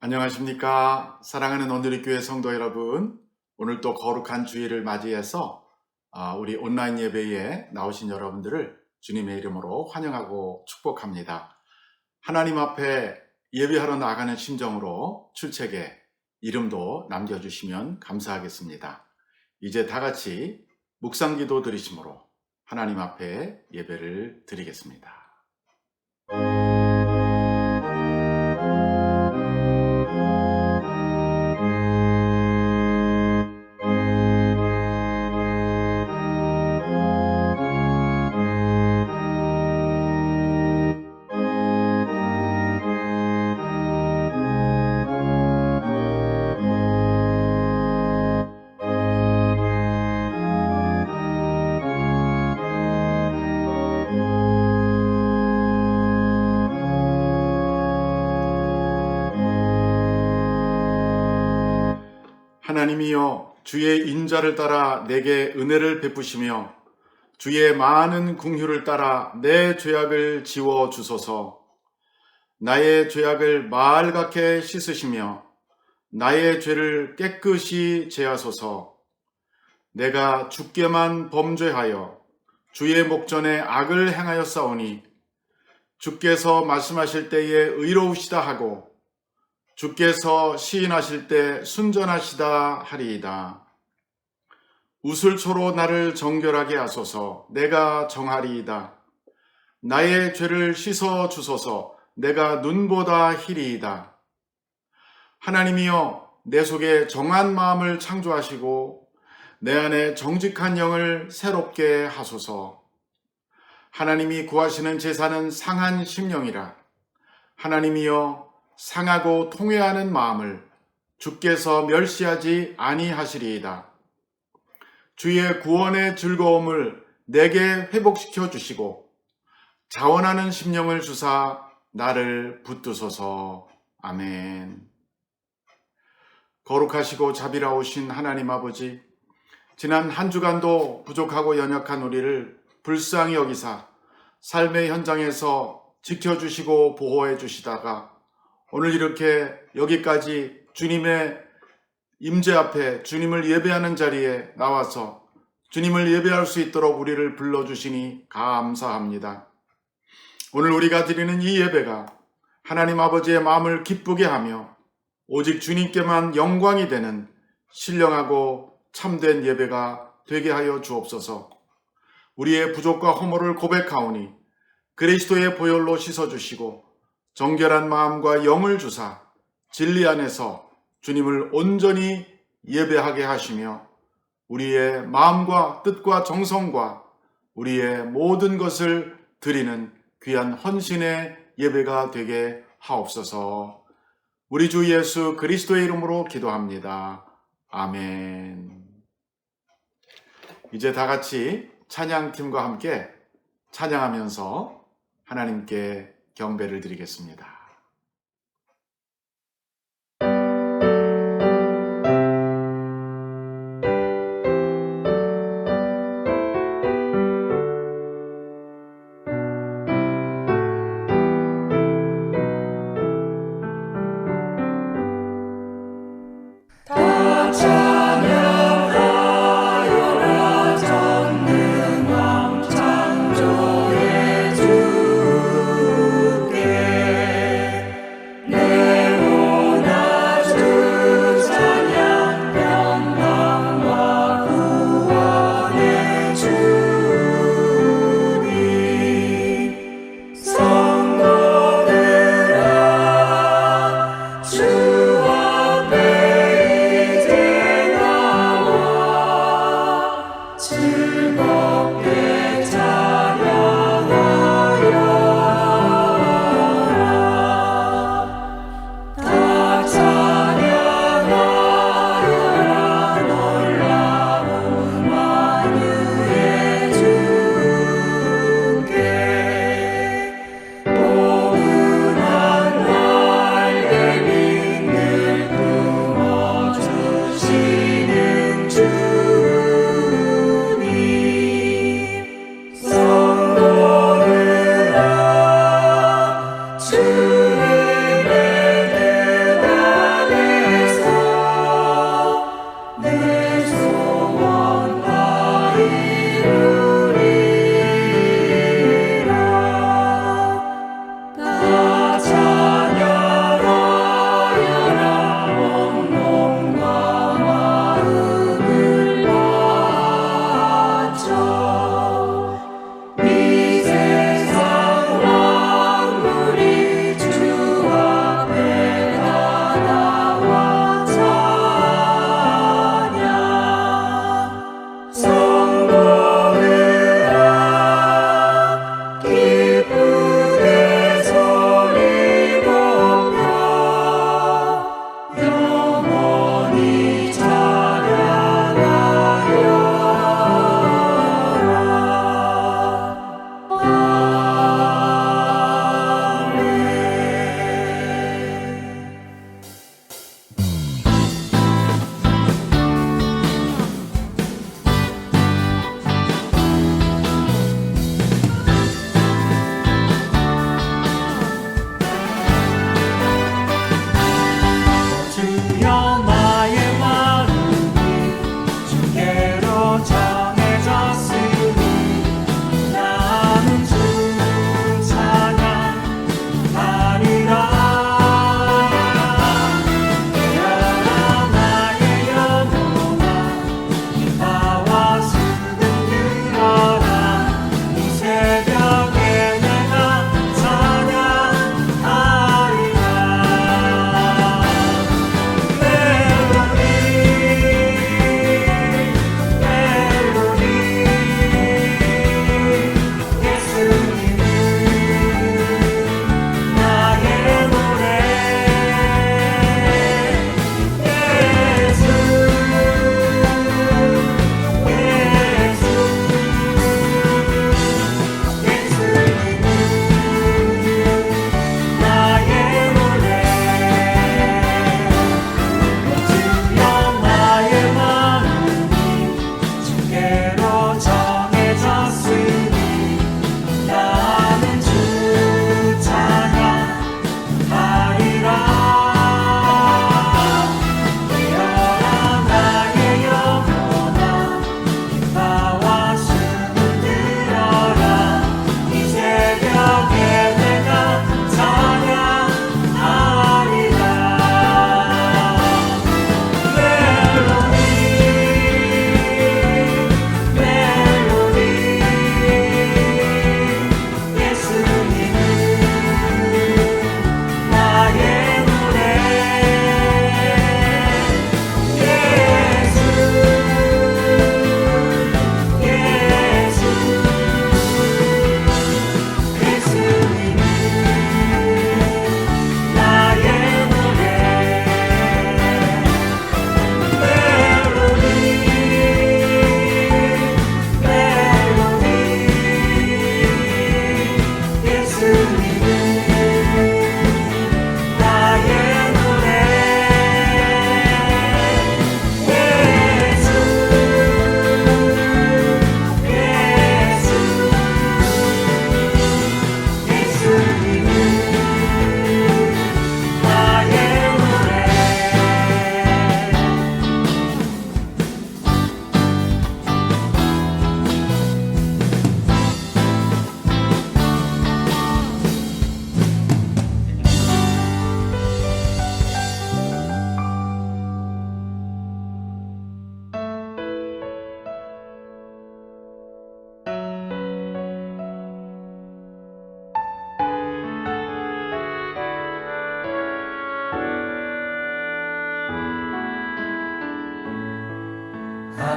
안녕하십니까. 사랑하는 온누리교회 성도 여러분, 오늘 또 거룩한 주일을 맞이해서 우리 온라인 예배에 나오신 여러분들을 주님의 이름으로 환영하고 축복합니다. 하나님 앞에 예배하러 나가는 심정으로 출첵에 이름도 남겨주시면 감사하겠습니다. 이제 다 같이 묵상기도 드리심으로 하나님 앞에 예배를 드리겠습니다. 하나님이여, 주의 인자를 따라 내게 은혜를 베푸시며 주의 많은 긍휼을 따라 내 죄악을 지워 주소서. 나의 죄악을 말갛게 씻으시며 나의 죄를 깨끗이 제하소서. 내가 주께만 범죄하여 주의 목전에 악을 행하였사오니 주께서 말씀하실 때에 의로우시다 하고 주께서 시인하실 때 순전하시다 하리이다. 우슬초로 나를 정결하게 하소서. 내가 정하리이다. 나의 죄를 씻어 주소서. 내가 눈보다 희리이다. 하나님이여, 내 속에 정한 마음을 창조하시고 내 안에 정직한 영을 새롭게 하소서. 하나님이 구하시는 제사는 상한 심령이라. 하나님이여, 상하고 통회하는 마음을 주께서 멸시하지 아니하시리이다. 주의 구원의 즐거움을 내게 회복시켜 주시고 자원하는 심령을 주사 나를 붙드소서. 아멘. 거룩하시고 자비라우신 하나님 아버지, 지난 한 주간도 부족하고 연약한 우리를 불쌍히 여기사 삶의 현장에서 지켜주시고 보호해 주시다가 오늘 이렇게 여기까지 주님의 임재 앞에 주님을 예배하는 자리에 나와서 주님을 예배할 수 있도록 우리를 불러주시니 감사합니다. 오늘 우리가 드리는 이 예배가 하나님 아버지의 마음을 기쁘게 하며 오직 주님께만 영광이 되는 신령하고 참된 예배가 되게 하여 주옵소서. 우리의 부족과 허물을 고백하오니 그리스도의 보혈로 씻어주시고 정결한 마음과 영을 주사 진리 안에서 주님을 온전히 예배하게 하시며 우리의 마음과 뜻과 정성과 우리의 모든 것을 드리는 귀한 헌신의 예배가 되게 하옵소서. 우리 주 예수 그리스도의 이름으로 기도합니다. 아멘. 이제 다 같이 찬양팀과 함께 찬양하면서 하나님께 경배를 드리겠습니다. 전능왕 창조의 주께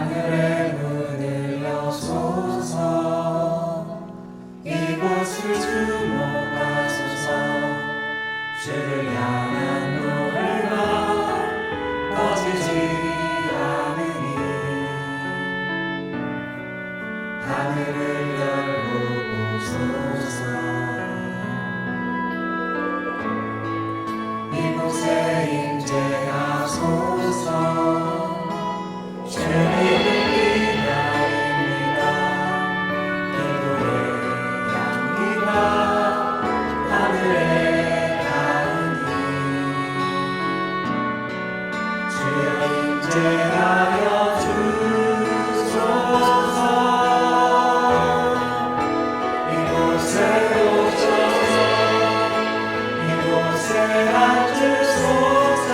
하늘의 문을 여소서. 이곳을 주목하소서. 주를 향한 노래가 꺼지지 않으니 하늘을 열고 보소서. 이곳에 임재하소서. 주님을 기다립니다. 기도의 향기가 하늘에 닿으니 주여 임재하여 주소서. 이곳에 오셔서 이곳에 앉으소서.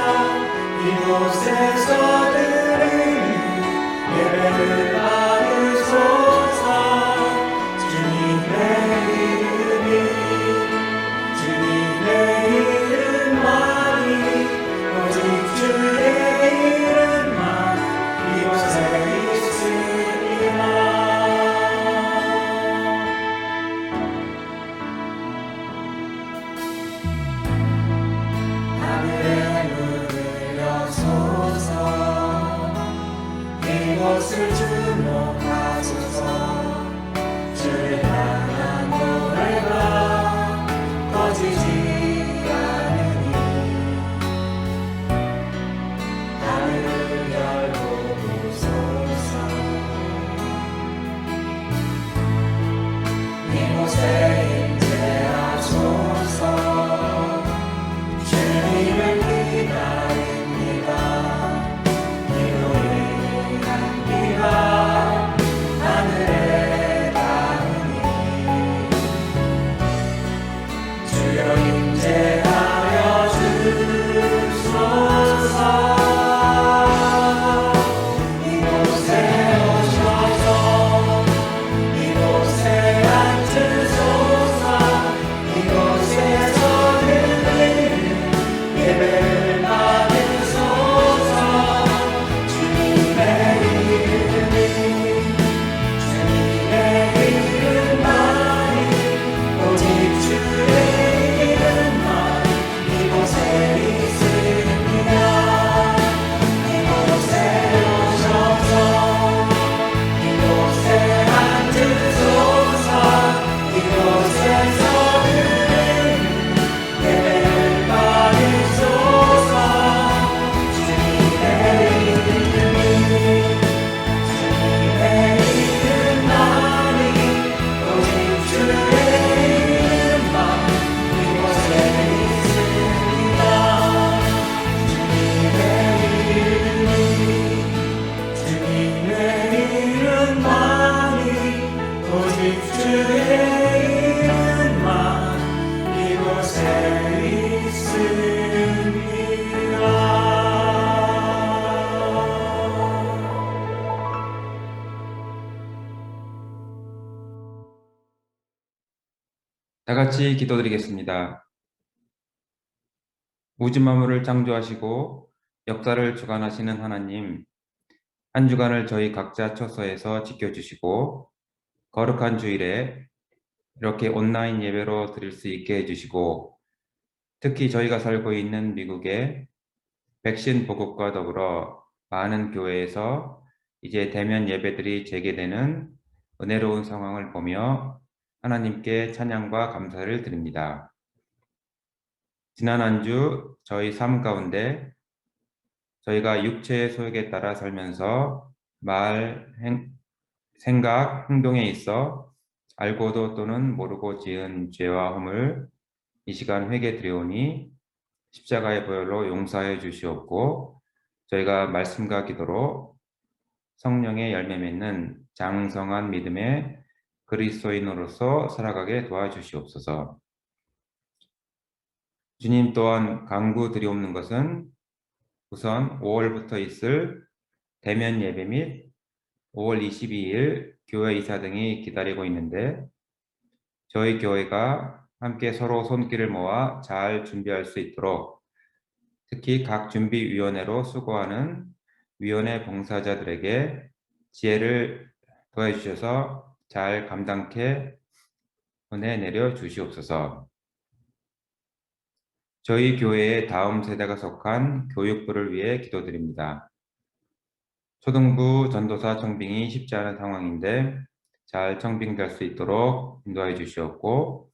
이곳에서 드리는 예배를 받으소서. 주님의 이름이 주님의 이름만이 오직 주의 이름만 이곳에 있으리라. 하늘의 문을 여소서. 이곳을 주목하소서. 주를 향한 노래가 꺼지지 않으니 하늘을 열고 보소서. 이곳에 임재하소서. 주님을 기다립니다. 기도의 향기가 하늘에 닿으니 주여 임재하여 주소서. 이곳에 오셔서 이곳에 앉으소서. 이곳에서 드리는 예배를 받으소서. 주님의 이름이 주님의 이름만이 오직 주의 이름만 이곳에 있습니다. 이곳에 오셔서 이곳에 앉으소서. 이곳에서 드리는 예배를 받으소서. 주님의 이름이 주님의 이름만이 오직 주의 이름만 이곳에 있습니다. 주님의 이름이 주님의 이름만이 오직 주의 이름만 이곳에 있습니다. 다 같이 기도드리겠습니다. 우주 만물을 창조하시고 역사를 주관하시는 하나님, 한 주간을 저희 각자 처소에서 지켜주시고 거룩한 주일에 이렇게 온라인 예배로 드릴 수 있게 해주시고, 특히 저희가 살고 있는 미국의 백신 보급과 더불어 많은 교회에서 이제 대면 예배들이 재개되는 은혜로운 상황을 보며 하나님께 찬양과 감사를 드립니다. 지난 한 주 저희 삶 가운데 저희가 육체의 소욕에 따라 살면서 말, 생각, 행동에 있어 알고도 또는 모르고 지은 죄와 허물 이 시간 회개 드려오니 십자가의 보혈로 용서해 주시옵고, 저희가 말씀과 기도로 성령의 열매 맺는 장성한 믿음의 그리스도인으로서 살아가게 도와주시옵소서. 주님 또한 간구드리옵는 것은 우선 5월부터 있을 대면 예배 및 5월 22일 교회 이사 등이 기다리고 있는데, 저희 교회가 함께 서로 손길을 모아 잘 준비할 수 있도록 특히 각 준비위원회로 수고하는 위원회 봉사자들에게 지혜를 더해 주셔서 잘 감당케 은혜 내려 주시옵소서. 저희 교회의 다음 세대가 속한 교육부를 위해 기도드립니다. 초등부 전도사 청빙이 쉽지 않은 상황인데 잘 청빙될 수 있도록 인도해 주시옵고,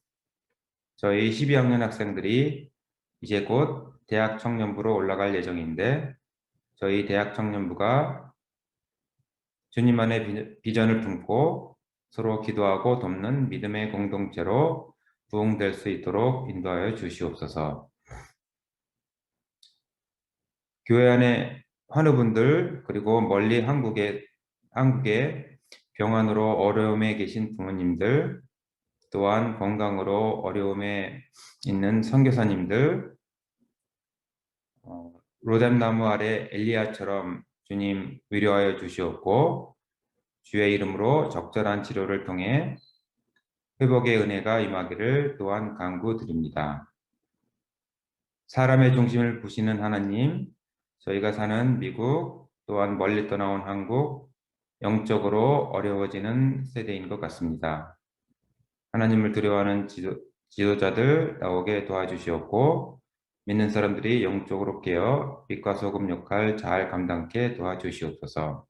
저희 12학년 학생들이 이제 곧 대학 청년부로 올라갈 예정인데 저희 대학 청년부가 주님만의 비전을 품고 서로 기도하고 돕는 믿음의 공동체로 부흥될 수 있도록 인도하여 주시옵소서. 교회 안에 환우분들, 그리고 멀리 한국의 병환으로 어려움에 계신 부모님들, 또한 건강으로 어려움에 있는 선교사님들, 로뎀나무 아래 엘리야처럼 주님 위로하여 주시옵고, 주의 이름으로 적절한 치료를 통해 회복의 은혜가 임하기를 또한 간구드립니다. 사람의 중심을 보시는 하나님, 저희가 사는 미국, 또한 멀리 떠나온 한국, 영적으로 어려워지는 세대인 것 같습니다. 하나님을 두려워하는 지도자들 나오게 도와주시옵고, 믿는 사람들이 영적으로 깨어 빛과 소금 역할 잘 감당케 도와주시옵소서.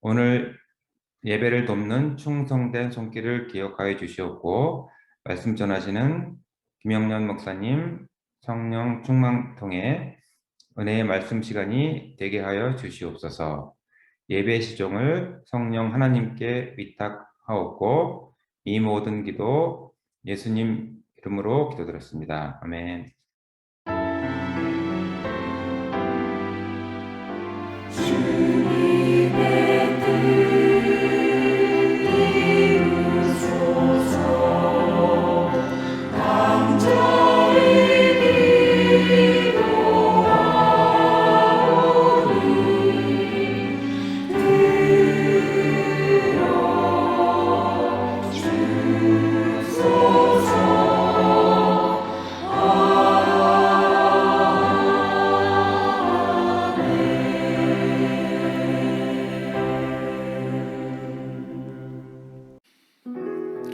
오늘 예배를 돕는 충성된 손길을 기억하여 주시옵고, 말씀 전하시는 김영년 목사님 성령 충만 통해 은혜의 말씀 시간이 되게 하여 주시옵소서. 예배 시종을 성령 하나님께 위탁하옵고, 이 모든 기도 예수님 이름으로 기도드렸습니다. 아멘. 주님의 뜻 이루소서. 간절히 기도하오니 들어주소서.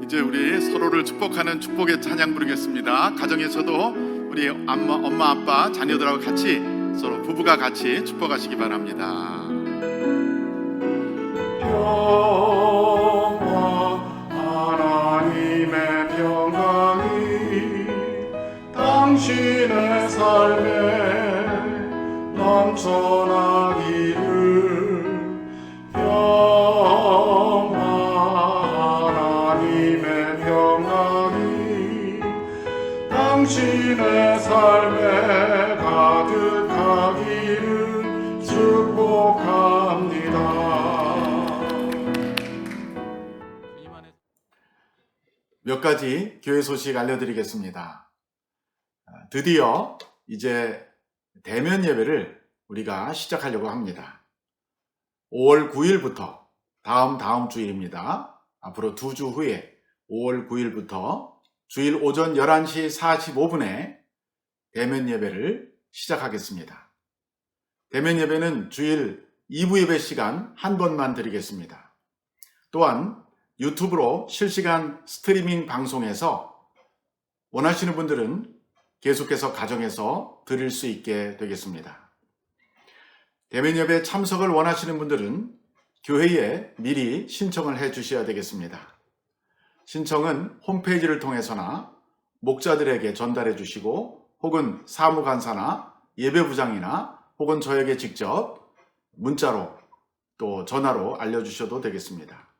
이제 우리 서로를 축복하는 축복의 찬양 부르겠습니다. 가정에서도 우리 엄마, 아빠, 자녀들하고 같이 서로 부부가 같이 축복하시기 바랍니다. 평화, 하나님의 평강이 당신의 삶에 넘쳐나기를. 평화, 하나님의 평강이 당신의 삶에 가득하기를 축복합니다. 몇 가지 교회 소식 알려드리겠습니다. 드디어 이제 대면 예배를 우리가 시작하려고 합니다. 5월 9일부터 다음 주일입니다. 앞으로 2주 후에 5월 9일부터 주일 오전 11시 45분에 대면 예배를 시작하겠습니다. 대면 예배는 주일 2부 예배 시간 한 번만 드리겠습니다. 또한 유튜브로 실시간 스트리밍 방송에서 원하시는 분들은 계속해서 가정에서 드릴 수 있게 되겠습니다. 대면 예배 참석을 원하시는 분들은 교회에 미리 신청을 해 주셔야 되겠습니다. 신청은 홈페이지를 통해서나 목자들에게 전달해 주시고, 혹은 사무간사나 예배부장이나 혹은 저에게 직접 문자로 또 전화로 알려주셔도 되겠습니다.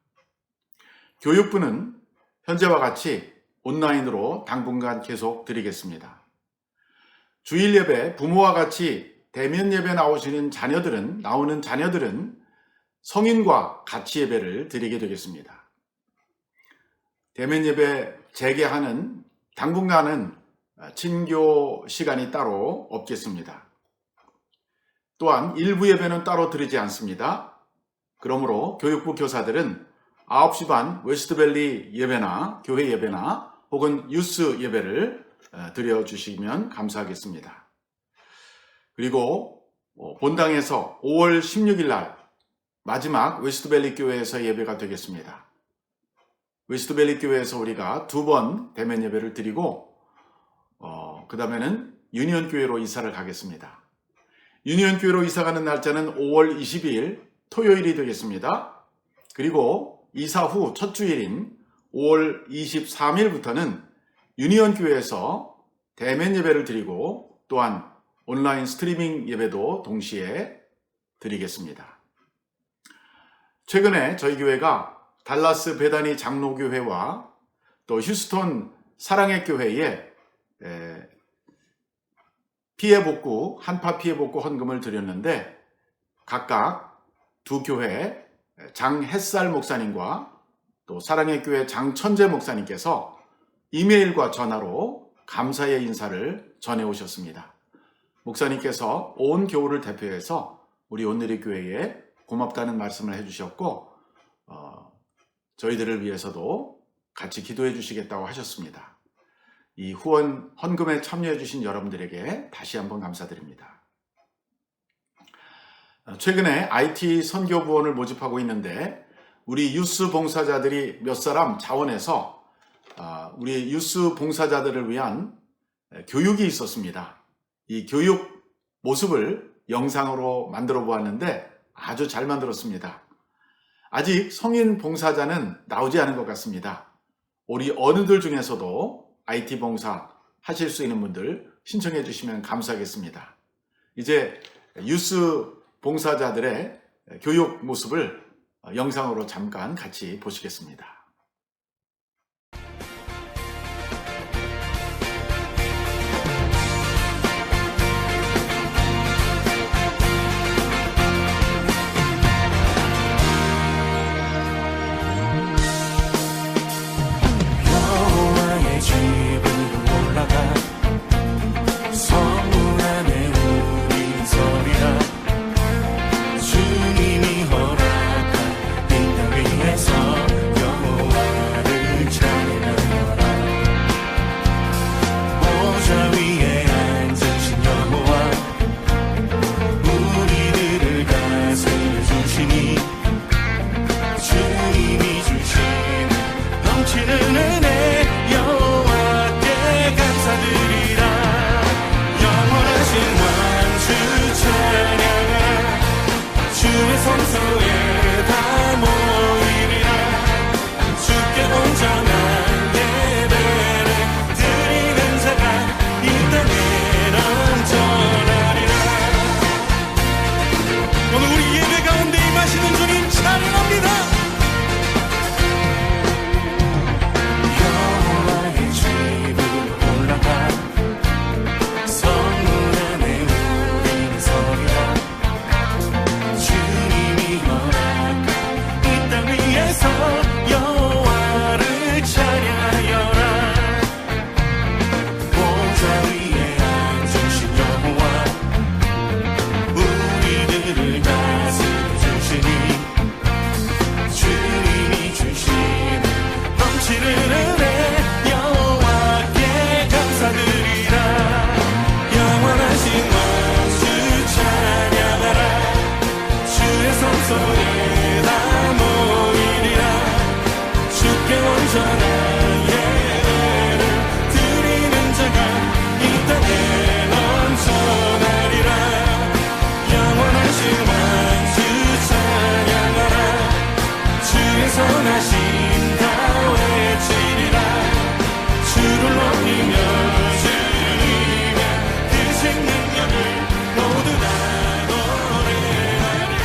교육부는 현재와 같이 온라인으로 당분간 계속 드리겠습니다. 주일 예배 부모와 같이 대면 예배 나오는 자녀들은 성인과 같이 예배를 드리게 되겠습니다. 대면 예배 재개하는 당분간은 친교 시간이 따로 없겠습니다. 또한 일부 예배는 따로 드리지 않습니다. 그러므로 교육부 교사들은 9시 반 웨스트밸리 예배나 교회 예배나 혹은 유스 예배를 드려주시면 감사하겠습니다. 그리고 본당에서 5월 16일 날 마지막 웨스트밸리 교회에서 예배가 되겠습니다. 웨스트밸리 교회에서 우리가 2번 대면 예배를 드리고 그 다음에는 유니온 교회로 이사를 가겠습니다. 유니온 교회로 이사 가는 날짜는 5월 22일 토요일이 되겠습니다. 그리고 이사 후 첫 주일인 5월 23일부터는 유니온 교회에서 대면 예배를 드리고 또한 온라인 스트리밍 예배도 동시에 드리겠습니다. 최근에 저희 교회가 달라스 베다니 장로교회와 또 휴스톤 사랑의 교회에 피해복구, 한파 피해복구 헌금을 드렸는데 각각 두 교회 장햇살 목사님과 또 사랑의 교회 장천재 목사님께서 이메일과 전화로 감사의 인사를 전해오셨습니다. 목사님께서 온 교우를 대표해서 우리 온누리 교회에 고맙다는 말씀을 해주셨고 저희들을 위해서도 같이 기도해 주시겠다고 하셨습니다. 이 후원 헌금에 참여해 주신 여러분들에게 다시 한번 감사드립니다. 최근에 IT 선교 부원을 모집하고 있는데 우리 유스 봉사자들이 몇 사람 자원해서 우리 유스 봉사자들을 위한 교육이 있었습니다. 이 교육 모습을 영상으로 만들어 보았는데 아주 잘 만들었습니다. 아직 성인 봉사자는 나오지 않은 것 같습니다. 우리 어른들 중에서도 IT 봉사 하실 수 있는 분들 신청해 주시면 감사하겠습니다. 이제 유스 봉사자들의 교육 모습을 영상으로 잠깐 같이 보시겠습니다. 여호와의 집으로 올라가 성문 안에 우리 서리라. 주님이 허락한 이 땅 위에서 여호와를 찬양하여라. 보좌 위에 앉으신 여호와 우리들을 다스려 주시니 주님이 주신 넘치는 은혜 여호와께 감사드리라. 영원하신 왕주 찬양하라. 주의 성소에 다 모이리라. 주께 온전한 예배를 드리는 자가 이 땅에 넘쳐나리라. 오늘 우리 예배 가운데 임하시는 주님 찬양합니다. 여호와의 집으로 올라가 성문 안에 우리는 서리라. 주님이 허락한 이 땅 위에서 여호와를 찬양하여라. 보좌 위에 앉으신 여호와 우리들을 다스려 주시니 주님이 주시는 넘치는 은혜 여호와께 감사드리라. 영원하신 왕주 찬양하라. 주의 성소에 다 모이리라. 주께 온전한 예배를 드리는 자가 이 땅에 넘쳐나리라. 영원하신 왕주 찬양하라. 주의 선하심 다 외치리라. 주를 높이며 주님의 크신 능력을 모두 다 노래하리라.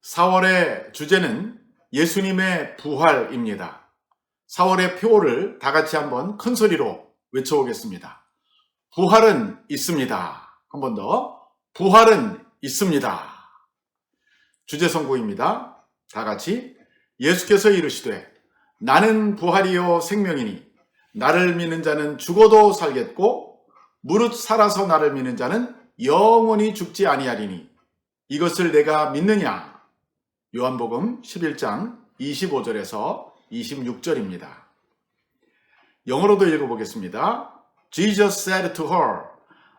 4월의 주제는 예수님의 부활입니다. 4월의 표를 다 같이 한번 큰 소리로 외쳐보겠습니다. 부활은 있습니다. 한 번 더. 부활은 있습니다. 주제 선고입니다. 다 같이. 예수께서 이르시되 나는 부활이요 생명이니 나를 믿는 자는 죽어도 살겠고 무릇 살아서 나를 믿는 자는 영원히 죽지 아니하리니 이것을 내가 믿느냐? 요한복음 11장 25절에서 26절입니다. 영어로도 읽어보겠습니다. Jesus said to her,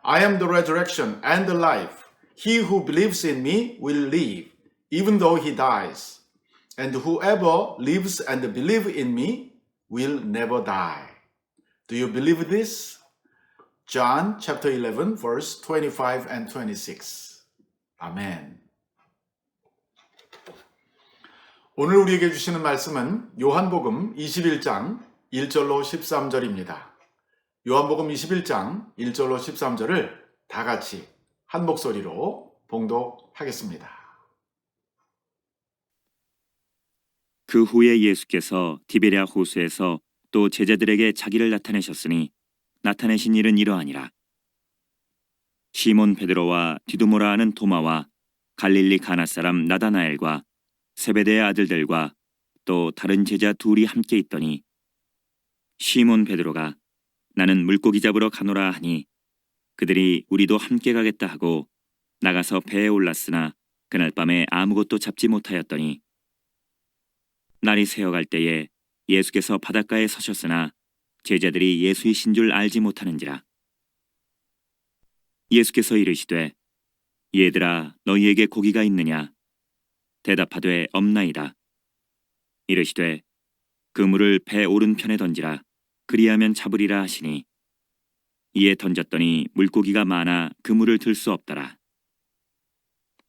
I am the resurrection and the life. He who believes in me will live, even though he dies. And whoever lives and believes in me will never die. Do you believe this? John chapter 11 verse 25 and 26. 아멘. 오늘 우리에게 주시는 말씀은 요한복음 21장 1절로 13절입니다. 요한복음 21장 1절로 13절을 다 같이 한 목소리로 봉독하겠습니다. 그 후에 예수께서 디베랴 호수에서 또 제자들에게 자기를 나타내셨으니 나타내신 일은 이러하니라. 시몬 베드로와 디두모라 하는 도마와 갈릴리 가나 사람 나다나엘과 세베대의 아들들과 또 다른 제자 둘이 함께 있더니 시몬 베드로가 나는 물고기 잡으러 가노라 하니 그들이 우리도 함께 가겠다 하고 나가서 배에 올랐으나 그날 밤에 아무것도 잡지 못하였더니 날이 새어갈 때에 예수께서 바닷가에 서셨으나 제자들이 예수이신 줄 알지 못하는지라. 예수께서 이르시되 얘들아 너희에게 고기가 있느냐? 대답하되 없나이다. 이르시되 그물을 배 오른편에 던지라. 그리하면 잡으리라 하시니 이에 던졌더니 물고기가 많아 그물을 들 수 없더라.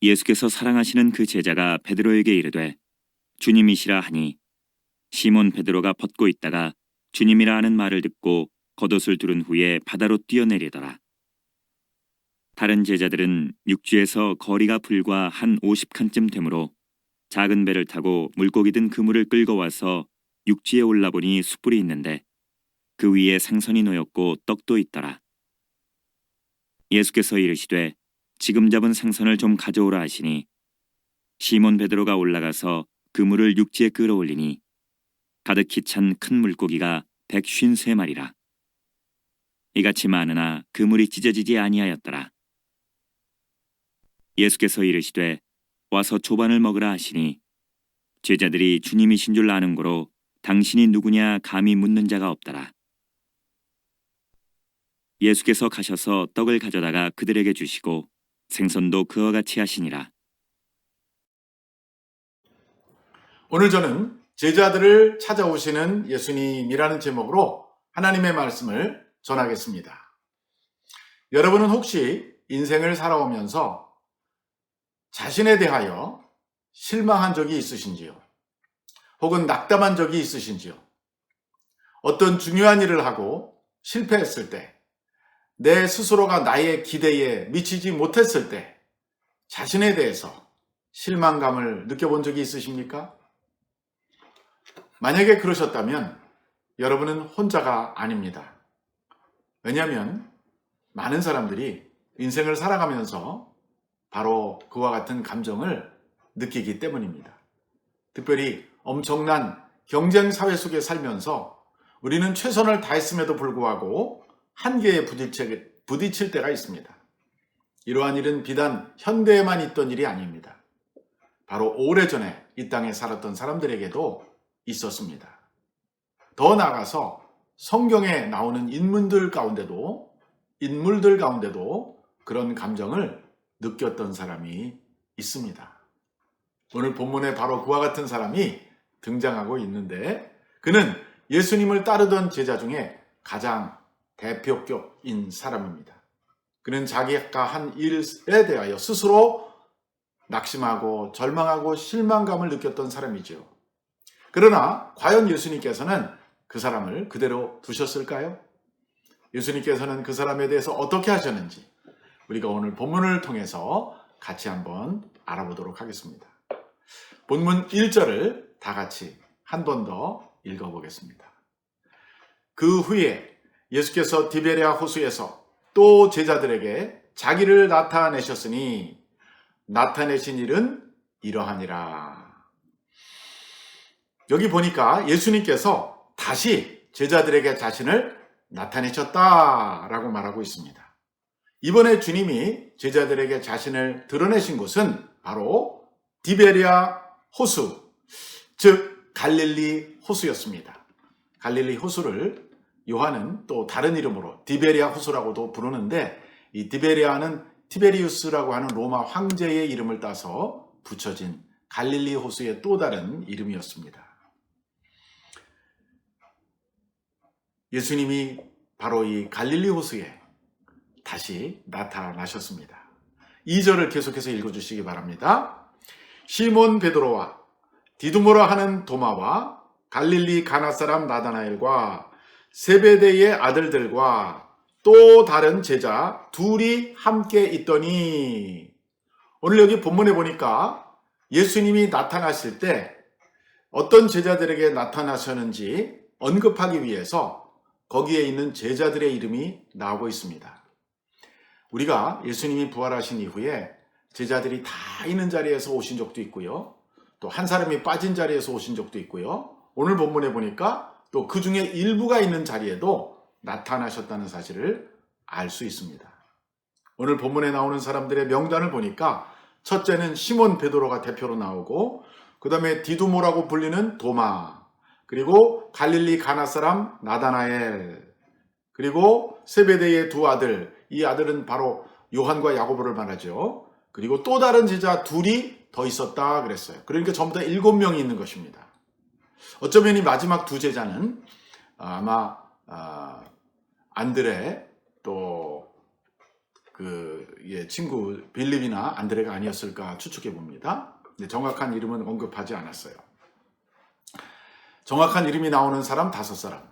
예수께서 사랑하시는 그 제자가 베드로에게 이르되 주님이시라 하니 시몬 베드로가 벗고 있다가 주님이라 하는 말을 듣고 겉옷을 두른 후에 바다로 뛰어내리더라. 다른 제자들은 육지에서 거리가 불과 한 50칸쯤 되므로 작은 배를 타고 물고기 든 그물을 끌고 와서 육지에 올라보니 숯불이 있는데 그 위에 생선이 놓였고 떡도 있더라. 예수께서 이르시되 지금 잡은 생선을 좀 가져오라 하시니 시몬 베드로가 올라가서 그물을 육지에 끌어올리니 가득히 찬 큰 물고기가 153마리라. 이같이 많으나 그물이 찢어지지 아니하였더라. 예수께서 이르시되 와서 조반을 먹으라 하시니 제자들이 주님이신 줄 아는 고로 당신이 누구냐 감히 묻는 자가 없더라. 예수께서 가셔서 떡을 가져다가 그들에게 주시고 생선도 그와 같이 하시니라. 오늘 저는 제자들을 찾아오시는 예수님이라는 제목으로 하나님의 말씀을 전하겠습니다. 여러분은 혹시 인생을 살아오면서 자신에 대하여 실망한 적이 있으신지요? 혹은 낙담한 적이 있으신지요? 어떤 중요한 일을 하고 실패했을 때, 내 스스로가 나의 기대에 미치지 못했을 때 자신에 대해서 실망감을 느껴본 적이 있으십니까? 만약에 그러셨다면 여러분은 혼자가 아닙니다. 왜냐하면 많은 사람들이 인생을 살아가면서 바로 그와 같은 감정을 느끼기 때문입니다. 특별히 엄청난 경쟁 사회 속에 살면서 우리는 최선을 다했음에도 불구하고 한계에 부딪힐 때가 있습니다. 이러한 일은 비단 현대에만 있던 일이 아닙니다. 바로 오래전에 이 땅에 살았던 사람들에게도 있었습니다. 더 나아가서 성경에 나오는 인물들 가운데도 그런 감정을 느꼈던 사람이 있습니다. 오늘 본문에 바로 그와 같은 사람이 등장하고 있는데 그는 예수님을 따르던 제자 중에 가장 대표격인 사람입니다. 그는 자기가 한 일에 대하여 스스로 낙심하고 절망하고 실망감을 느꼈던 사람이죠. 그러나 과연 예수님께서는 그 사람을 그대로 두셨을까요? 예수님께서는 그 사람에 대해서 어떻게 하셨는지 우리가 오늘 본문을 통해서 같이 한번 알아보도록 하겠습니다. 본문 1절을 다 같이 한 번 더 읽어보겠습니다. 그 후에 예수께서 디베랴 호수에서 또 제자들에게 자기를 나타내셨으니 나타내신 일은 이러하니라. 여기 보니까 예수님께서 다시 제자들에게 자신을 나타내셨다라고 말하고 있습니다. 이번에 주님이 제자들에게 자신을 드러내신 곳은 바로 디베랴 호수, 즉 갈릴리 호수였습니다. 갈릴리 호수를 요한은 또 다른 이름으로 디베리아 호수라고도 부르는데, 이 디베리아는 티베리우스라고 하는 로마 황제의 이름을 따서 붙여진 갈릴리 호수의 또 다른 이름이었습니다. 예수님이 바로 이 갈릴리 호수에 다시 나타나셨습니다. 2절을 계속해서 읽어주시기 바랍니다. 시몬 베드로와 디두모라 하는 도마와 갈릴리 가나 사람 나다나엘과 세베대의 아들들과 또 다른 제자 둘이 함께 있더니, 오늘 여기 본문에 보니까 예수님이 나타나실 때 어떤 제자들에게 나타나셨는지 언급하기 위해서 거기에 있는 제자들의 이름이 나오고 있습니다. 우리가 예수님이 부활하신 이후에 제자들이 다 있는 자리에서 오신 적도 있고요, 또 한 사람이 빠진 자리에서 오신 적도 있고요, 오늘 본문에 보니까 또 그 중에 일부가 있는 자리에도 나타나셨다는 사실을 알 수 있습니다. 오늘 본문에 나오는 사람들의 명단을 보니까 첫째는 시몬 베드로가 대표로 나오고, 그 다음에 디두모라고 불리는 도마, 그리고 갈릴리 가나 사람 나다나엘, 그리고 세베대의 두 아들, 이 아들은 바로 요한과 야고보를 말하죠. 그리고 또 다른 제자 둘이 더 있었다 그랬어요. 그러니까 전부 다 7명이 있는 것입니다. 어쩌면 이 마지막 두 제자는 아마 안드레, 또 친구 빌립이나 안드레가 아니었을까 추측해 봅니다. 정확한 이름은 언급하지 않았어요. 정확한 이름이 나오는 사람 5사람,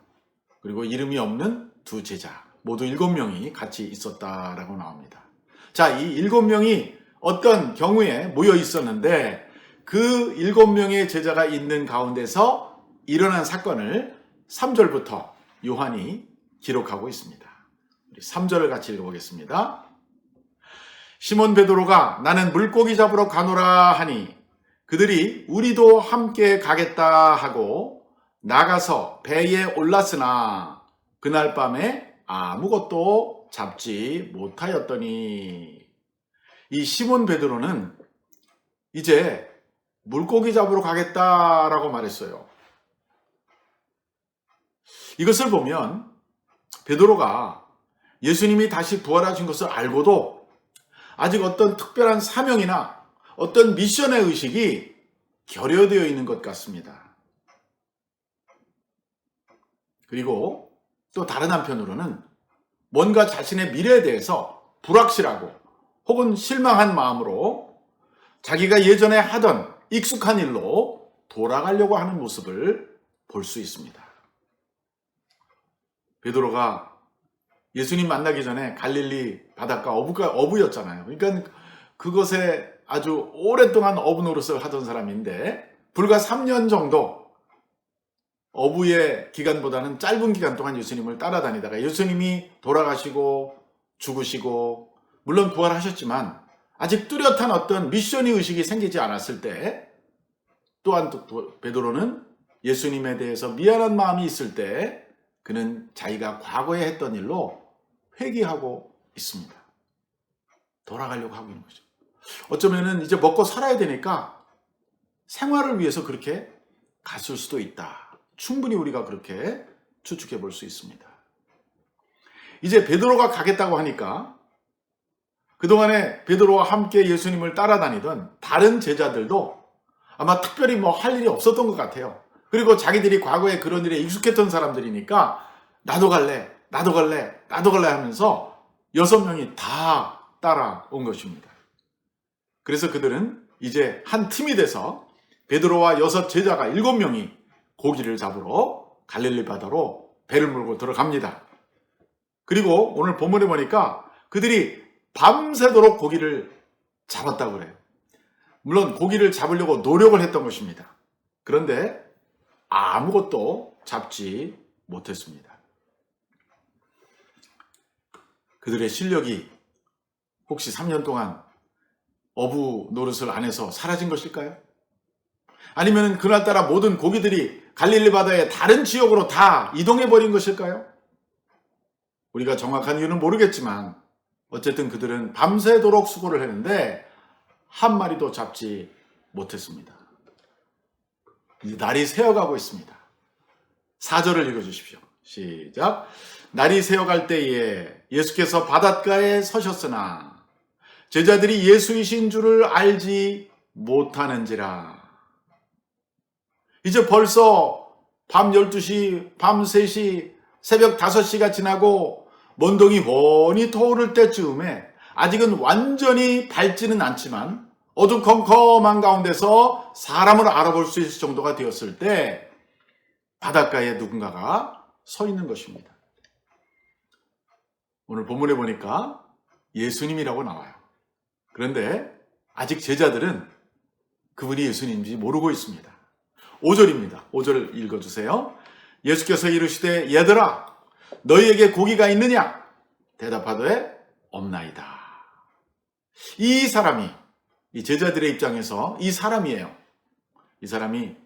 그리고 이름이 없는 두 제자, 모두 7명이 같이 있었다라고 나옵니다. 자, 이 7명이 어떤 경우에 모여 있었는데, 그 7명의 제자가 있는 가운데서 일어난 사건을 3절부터 요한이 기록하고 있습니다. 우리 3절을 같이 읽어보겠습니다. 시몬 베드로가 나는 물고기 잡으러 가노라 하니 그들이 우리도 함께 가겠다 하고 나가서 배에 올랐으나 그날 밤에 아무것도 잡지 못하였더니, 이 시몬 베드로는 이제 물고기 잡으러 가겠다라고 말했어요. 이것을 보면 베드로가 예수님이 다시 부활하신 것을 알고도 아직 어떤 특별한 사명이나 어떤 미션의 의식이 결여되어 있는 것 같습니다. 그리고 또 다른 한편으로는 뭔가 자신의 미래에 대해서 불확실하고 혹은 실망한 마음으로 자기가 예전에 하던 익숙한 일로 돌아가려고 하는 모습을 볼 수 있습니다. 베드로가 예수님 만나기 전에 갈릴리 바닷가 어부였잖아요. 그러니까 그것에 아주 오랫동안 어부 노릇을 하던 사람인데, 불과 3년 정도 어부의 기간보다는 짧은 기간 동안 예수님을 따라다니다가 예수님이 돌아가시고 죽으시고, 물론 부활하셨지만 아직 뚜렷한 어떤 미션의 의식이 생기지 않았을 때, 또한 베드로는 예수님에 대해서 미안한 마음이 있을 때 그는 자기가 과거에 했던 일로 회개하고 있습니다. 돌아가려고 하고 있는 거죠. 어쩌면은 이제 먹고 살아야 되니까 생활을 위해서 그렇게 갔을 수도 있다. 충분히 우리가 그렇게 추측해 볼 수 있습니다. 이제 베드로가 가겠다고 하니까 그동안에 베드로와 함께 예수님을 따라다니던 다른 제자들도 아마 특별히 할 일이 없었던 것 같아요. 그리고 자기들이 과거에 그런 일에 익숙했던 사람들이니까 나도 갈래 하면서 6명이 다 따라온 것입니다. 그래서 그들은 이제 한 팀이 돼서 베드로와 6 제자가 7명이 고기를 잡으러 갈릴리 바다로 배를 몰고 들어갑니다. 그리고 오늘 본문에 보니까 그들이 밤새도록 고기를 잡았다고 그래요. 물론 고기를 잡으려고 노력을 했던 것입니다. 그런데 아무것도 잡지 못했습니다. 그들의 실력이 혹시 3년 동안 어부 노릇을 안 해서 사라진 것일까요? 아니면 그날따라 모든 고기들이 갈릴리 바다의 다른 지역으로 다 이동해버린 것일까요? 우리가 정확한 이유는 모르겠지만 어쨌든 그들은 밤새도록 수고를 했는데 한 마리도 잡지 못했습니다. 이제 날이 새어가고 있습니다. 4절을 읽어주십시오. 시작. 날이 새어갈 때에 예수께서 바닷가에 서셨으나 제자들이 예수이신 줄을 알지 못하는지라. 이제 벌써 밤 12시, 밤 3시, 새벽 5시가 지나고 먼동이 훤히 터오를 때쯤에 아직은 완전히 밝지는 않지만 어두컴컴한 가운데서 사람을 알아볼 수 있을 정도가 되었을 때 바닷가에 누군가가 서 있는 것입니다. 오늘 본문에 보니까 예수님이라고 나와요. 그런데 아직 제자들은 그분이 예수님인지 모르고 있습니다. 5절입니다. 5절 읽어주세요. 예수께서 이르시되 얘들아 너희에게 고기가 있느냐? 대답하되 없나이다. 이 사람이 이 제자들의 입장에서 이 사람이에요. 이 사람이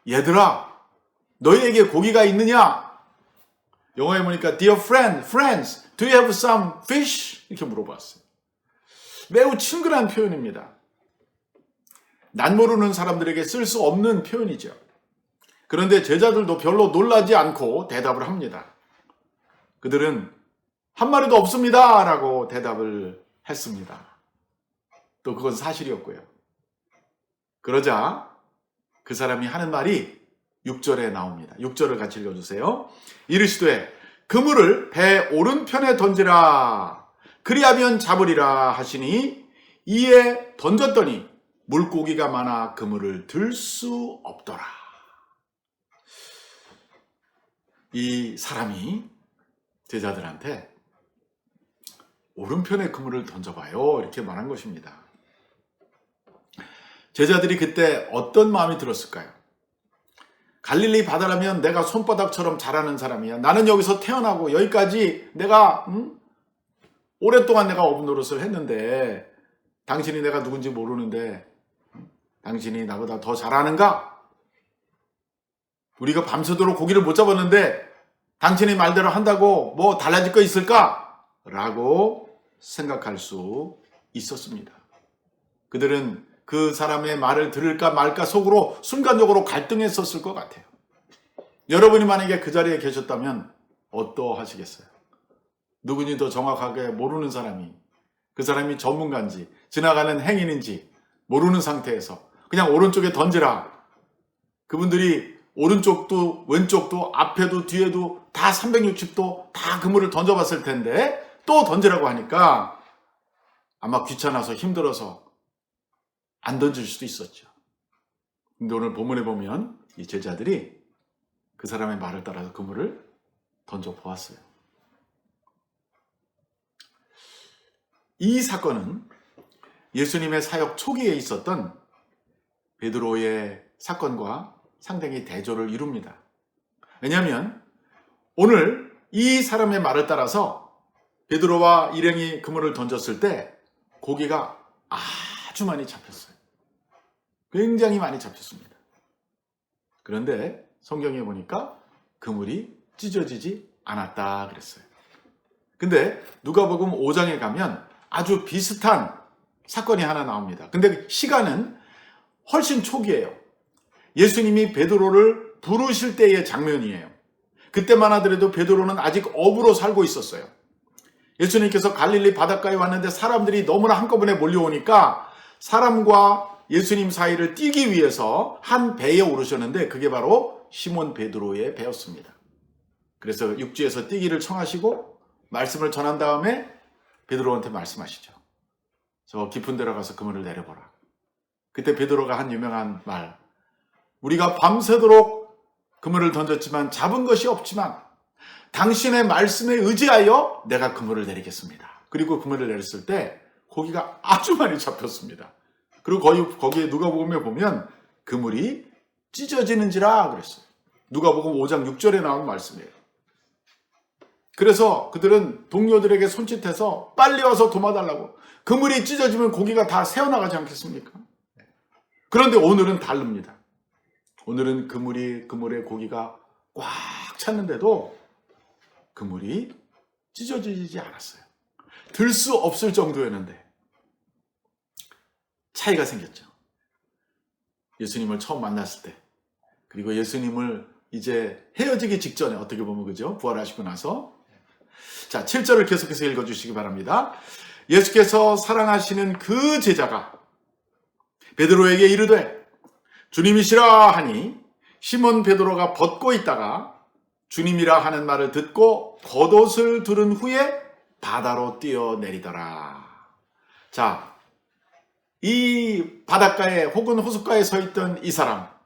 얘들아 너희에게 고기가 있느냐? 영어에 보니까 Dear friends, do you have some fish? 이렇게 물어봤어요. 매우 친근한 표현입니다. 난 모르는 사람들에게 쓸 수 없는 표현이죠. 그런데 제자들도 별로 놀라지 않고 대답을 합니다. 그들은 한 마리도 없습니다 라고 대답을 했습니다. 또 그건 사실이었고요. 그러자 그 사람이 하는 말이 6절에 나옵니다. 6절을 같이 읽어주세요. 이르시되 그물을 배 오른편에 던지라 그리하면 잡으리라 하시니 이에 던졌더니 물고기가 많아 그물을 들 수 없더라. 이 사람이 제자들한테 오른편에 그물을 던져봐요 이렇게 말한 것입니다. 제자들이 그때 어떤 마음이 들었을까요? 갈릴리 바다라면 내가 손바닥처럼 잘하는 사람이야. 나는 여기서 태어나고 여기까지 내가 오랫동안 내가 어부 노릇을 했는데 당신이 내가 누군지 모르는데 당신이 나보다 더 잘하는가? 우리가 밤새도록 고기를 못 잡았는데 당신이 말대로 한다고 뭐 달라질 거 있을까? 라고 생각할 수 있었습니다. 그들은 그 사람의 말을 들을까 말까 속으로 순간적으로 갈등했었을 것 같아요. 여러분이 만약에 그 자리에 계셨다면 어떠하시겠어요? 누군지 더 정확하게 모르는 사람이 그 사람이 전문가인지 지나가는 행인인지 모르는 상태에서 그냥 오른쪽에 던지라. 그분들이 오른쪽도 왼쪽도 앞에도 뒤에도 다 360도 다 그물을 던져봤을 텐데 또 던지라고 하니까 아마 귀찮아서 힘들어서 안 던질 수도 있었죠. 근데 오늘 본문에 보면 이 제자들이 그 사람의 말을 따라서 그물을 던져보았어요. 이 사건은 예수님의 사역 초기에 있었던 베드로의 사건과 상당히 대조를 이룹니다. 왜냐하면 오늘 이 사람의 말을 따라서 베드로와 일행이 그물을 던졌을 때 고기가 아주 많이 잡혔어요. 굉장히 많이 잡혔습니다. 그런데 성경에 보니까 그물이 찢어지지 않았다 그랬어요. 근데 누가복음 5장에 가면 아주 비슷한 사건이 하나 나옵니다. 근데 시간은 훨씬 초기예요. 예수님이 베드로를 부르실 때의 장면이에요. 그때만 하더라도 베드로는 아직 어부로 살고 있었어요. 예수님께서 갈릴리 바닷가에 왔는데 사람들이 너무나 한꺼번에 몰려오니까 사람과 예수님 사이를 띄기 위해서 한 배에 오르셨는데 그게 바로 시몬 베드로의 배였습니다. 그래서 육지에서 띄기를 청하시고 말씀을 전한 다음에 베드로한테 말씀하시죠. 저 깊은 데로 가서 그물을 내려보라. 그때 베드로가 한 유명한 말, 우리가 밤새도록 그물을 던졌지만 잡은 것이 없지만 당신의 말씀에 의지하여 내가 그물을 내리겠습니다. 그리고 그물을 내렸을 때 고기가 아주 많이 잡혔습니다. 그리고 거기에 누가복음에 보면 그물이 찢어지는지라 그랬어요. 누가복음 5장 6절에 나온 말씀이에요. 그래서 그들은 동료들에게 손짓해서 빨리 와서 도와달라고. 그물이 찢어지면 고기가 다 새어나가지 않겠습니까? 그런데 오늘은 다릅니다. 오늘은 그물에 고기가 꽉 찼는데도 그물이 찢어지지 않았어요. 들 수 없을 정도였는데 차이가 생겼죠. 예수님을 처음 만났을 때 그리고 예수님을 이제 헤어지기 직전에 어떻게 보면 그죠? 부활하시고 나서. 자, 7절을 계속해서 읽어주시기 바랍니다. 예수께서 사랑하시는 그 제자가 베드로에게 이르되 주님이시라 하니 시몬 베드로가 벗고 있다가 주님이라 하는 말을 듣고 겉옷을 두른 후에 바다로 뛰어내리더라. 자, 이 바닷가에 혹은 호숫가에 서 있던 이 사람,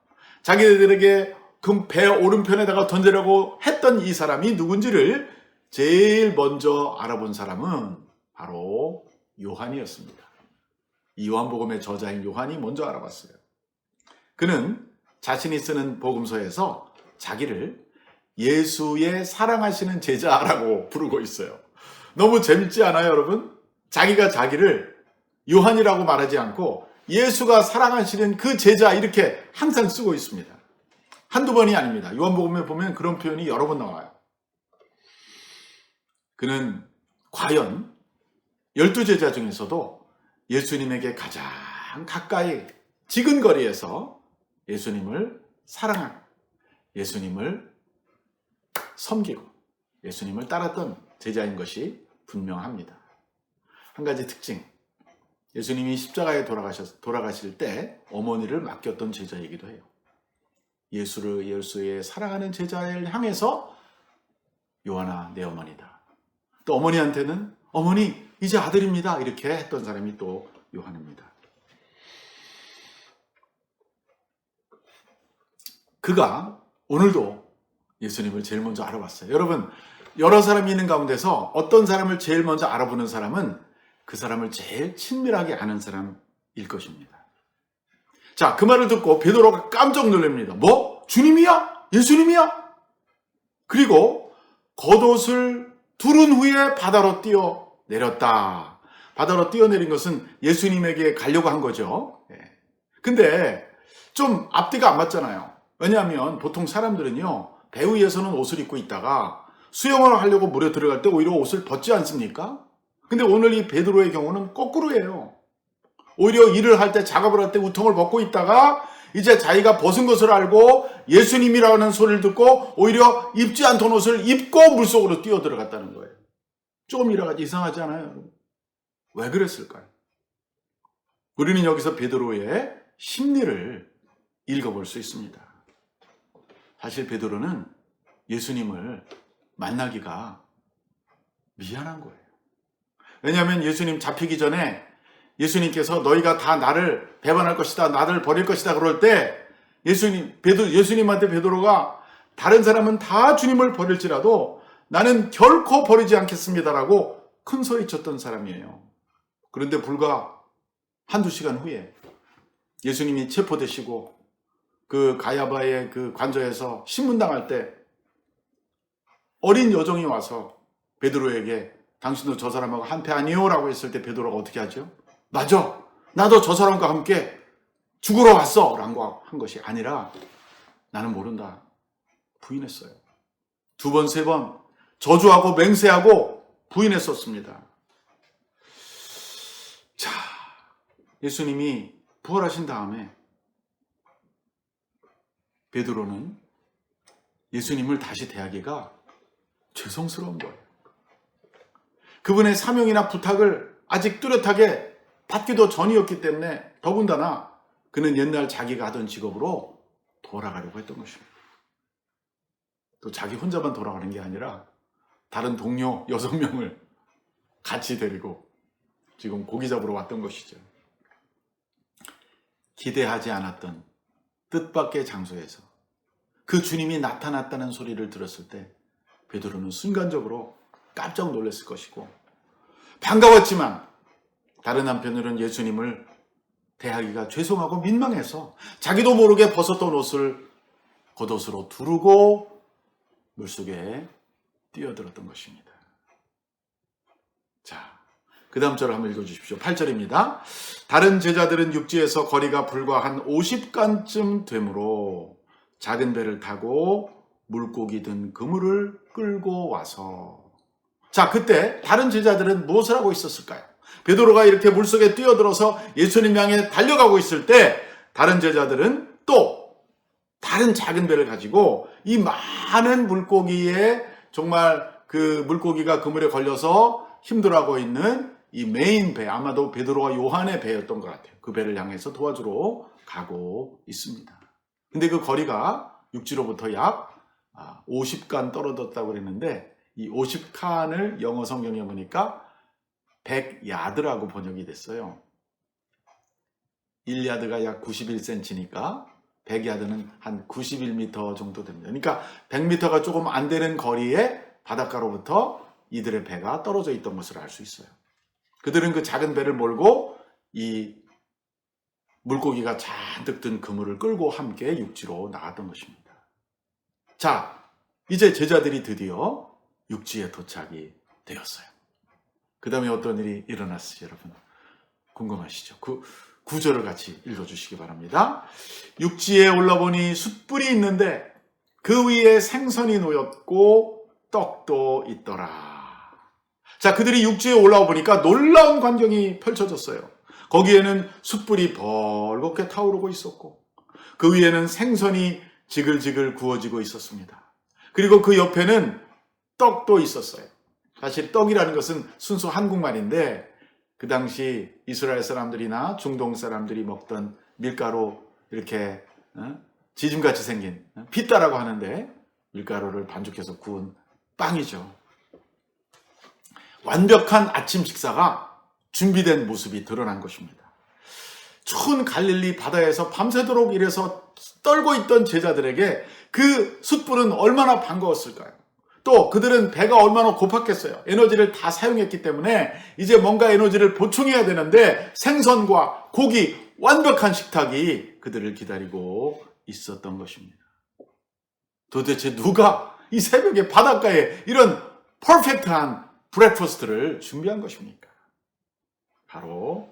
자기들에게 그 배 오른편에다가 던지려고 했던 이 사람이 누군지를 제일 먼저 알아본 사람은 바로 요한이었습니다. 이 요한복음의 저자인 요한이 먼저 알아봤어요. 그는 자신이 쓰는 복음서에서 자기를 예수의 사랑하시는 제자라고 부르고 있어요. 너무 재밌지 않아요, 여러분? 자기가 자기를 요한이라고 말하지 않고 예수가 사랑하시는 그 제자 이렇게 항상 쓰고 있습니다. 한두 번이 아닙니다. 요한복음에 보면 그런 표현이 여러 번 나와요. 그는 과연 12제자 중에서도 예수님에게 가장 가까이 지근거리에서 예수님을 사랑하고 예수님을 섬기고 예수님을 따랐던 제자인 것이 분명합니다. 한 가지 특징, 예수님이 십자가에 돌아가실 때 어머니를 맡겼던 제자이기도 해요. 예수의 사랑하는 제자를 향해서 요한아 내 어머니다. 또 어머니한테는 어머니 이제 아들입니다 이렇게 했던 사람이 또 요한입니다. 그가 오늘도 예수님을 제일 먼저 알아봤어요. 여러분, 여러 사람이 있는 가운데서 어떤 사람을 제일 먼저 알아보는 사람은 그 사람을 제일 친밀하게 아는 사람일 것입니다. 자, 그 말을 듣고 베드로가 깜짝 놀랍니다. 뭐? 주님이야? 예수님이야? 그리고 겉옷을 두른 후에 바다로 뛰어내렸다. 바다로 뛰어내린 것은 예수님에게 가려고 한 거죠. 근데 좀 앞뒤가 안 맞잖아요. 왜냐하면 보통 사람들은요, 배 위에서는 옷을 입고 있다가 수영을 하려고 물에 들어갈 때 오히려 옷을 벗지 않습니까? 근데 오늘 이 베드로의 경우는 거꾸로예요. 오히려 일을 할 때, 작업을 할 때 우통을 벗고 있다가 이제 자기가 벗은 것을 알고 예수님이라는 소리를 듣고 오히려 입지 않던 옷을 입고 물속으로 뛰어 들어갔다는 거예요. 조금 이상하지 않아요, 여러분? 왜 그랬을까요? 우리는 여기서 베드로의 심리를 읽어볼 수 있습니다. 사실 베드로는 예수님을 만나기가 미안한 거예요. 왜냐하면 예수님 잡히기 전에 예수님께서 너희가 다 나를 배반할 것이다, 나를 버릴 것이다 그럴 때 예수님한테 베드로가 다른 사람은 다 주님을 버릴지라도 나는 결코 버리지 않겠습니다라고 큰 소리 쳤던 사람이에요. 그런데 불과 한두 시간 후에 예수님이 체포되시고 그 가야바의 그 관저에서 신문당할 때 어린 여종이 와서 베드로에게 당신도 저 사람하고 한패 아니요? 라고 했을 때 베드로가 어떻게 하죠? 맞아, 나도 저 사람과 함께 죽으러 왔어 라고 한 것이 아니라 나는 모른다 부인했어요. 2번, 3번 저주하고 맹세하고 부인했었습니다. 자, 예수님이 부활하신 다음에 베드로는 예수님을 다시 대하기가 죄송스러운 거예요. 그분의 사명이나 부탁을 아직 뚜렷하게 받기도 전이었기 때문에 더군다나 그는 옛날 자기가 하던 직업으로 돌아가려고 했던 것입니다. 또 자기 혼자만 돌아가는 게 아니라 다른 동료 6명을 같이 데리고 지금 고기 잡으러 왔던 것이죠. 기대하지 않았던 뜻밖의 장소에서 그 주님이 나타났다는 소리를 들었을 때 베드로는 순간적으로 깜짝 놀랐을 것이고 반가웠지만 다른 한편으로는 예수님을 대하기가 죄송하고 민망해서 자기도 모르게 벗었던 옷을 겉옷으로 두르고 물속에 뛰어들었던 것입니다. 자, 그 다음 절을 한번 읽어주십시오. 8절입니다. 다른 제자들은 육지에서 거리가 불과 한 50간쯤 되므로 작은 배를 타고 물고기 든 그물을 끌고 와서 자, 그때 다른 제자들은 무엇을 하고 있었을까요? 베드로가 이렇게 물속에 뛰어들어서 예수님 향해 달려가고 있을 때 다른 제자들은 또 다른 작은 배를 가지고 이 많은 물고기에 정말 그 물고기가 그물에 걸려서 힘들어하고 있는 이 메인 배, 아마도 베드로와 요한의 배였던 것 같아요. 그 배를 향해서 도와주러 가고 있습니다. 근데 그 거리가 육지로부터 약 50간 떨어졌다고 그랬는데 이 50칸을 영어 성경에 보니까 100야드라고 번역이 됐어요. 1야드가 약 91cm니까 100야드는 한 91m 정도 됩니다. 그러니까 100m가 조금 안 되는 거리에 바닷가로부터 이들의 배가 떨어져 있던 것을 알 수 있어요. 그들은 그 작은 배를 몰고 이 물고기가 잔뜩 든 그물을 끌고 함께 육지로 나갔던 것입니다. 자, 이제 제자들이 드디어 육지에 도착이 되었어요. 그 다음에 어떤 일이 일어났어요, 여러분? 궁금하시죠? 그 구절을 같이 읽어주시기 바랍니다. 육지에 올라보니 숯불이 있는데 그 위에 생선이 놓였고 떡도 있더라. 자, 그들이 육지에 올라와 보니까 놀라운 광경이 펼쳐졌어요. 거기에는 숯불이 벌겋게 타오르고 있었고 그 위에는 생선이 지글지글 구워지고 있었습니다. 그리고 그 옆에는 떡도 있었어요. 사실 떡이라는 것은 순수 한국말인데 그 당시 이스라엘 사람들이나 중동 사람들이 먹던 밀가루 이렇게 지짐같이 생긴 피따라고 하는데 밀가루를 반죽해서 구운 빵이죠. 완벽한 아침 식사가 준비된 모습이 드러난 것입니다. 추운 갈릴리 바다에서 밤새도록 일해서 떨고 있던 제자들에게 그 숯불은 얼마나 반가웠을까요? 또 그들은 배가 얼마나 고팠겠어요. 에너지를 다 사용했기 때문에 이제 뭔가 에너지를 보충해야 되는데 생선과 고기, 완벽한 식탁이 그들을 기다리고 있었던 것입니다. 도대체 누가 이 새벽에 바닷가에 이런 퍼펙트한 브렉퍼스트를 준비한 것입니까? 바로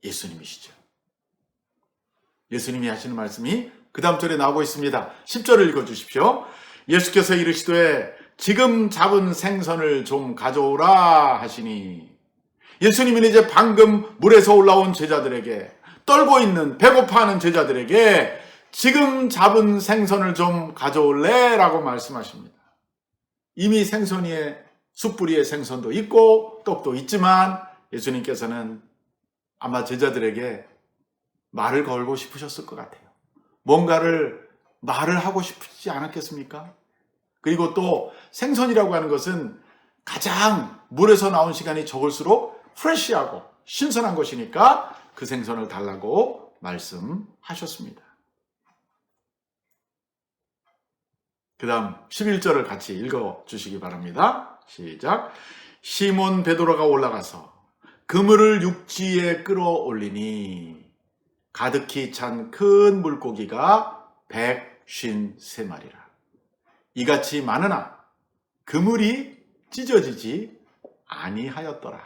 예수님이시죠. 예수님이 하시는 말씀이 그 다음 절에 나오고 있습니다. 10절을 읽어주십시오. 예수께서 이르시되 지금 잡은 생선을 좀 가져오라 하시니 예수님은 이제 방금 물에서 올라온 제자들에게 떨고 있는 배고파하는 제자들에게 지금 잡은 생선을 좀 가져올래? 라고 말씀하십니다. 이미 생선 위에 숯불 위에 생선도 있고 떡도 있지만 예수님께서는 아마 제자들에게 말을 걸고 싶으셨을 것 같아요. 뭔가를 말을 하고 싶지 않았겠습니까? 그리고 또 생선이라고 하는 것은 가장 물에서 나온 시간이 적을수록 프레시하고 신선한 것이니까 그 생선을 달라고 말씀하셨습니다. 그 다음 11절을 같이 읽어주시기 바랍니다. 시작. 시몬 베드로가 올라가서 그물을 육지에 끌어올리니 가득히 찬 큰 물고기가 153마리라. 이같이 많으나 그물이 찢어지지 아니하였더라.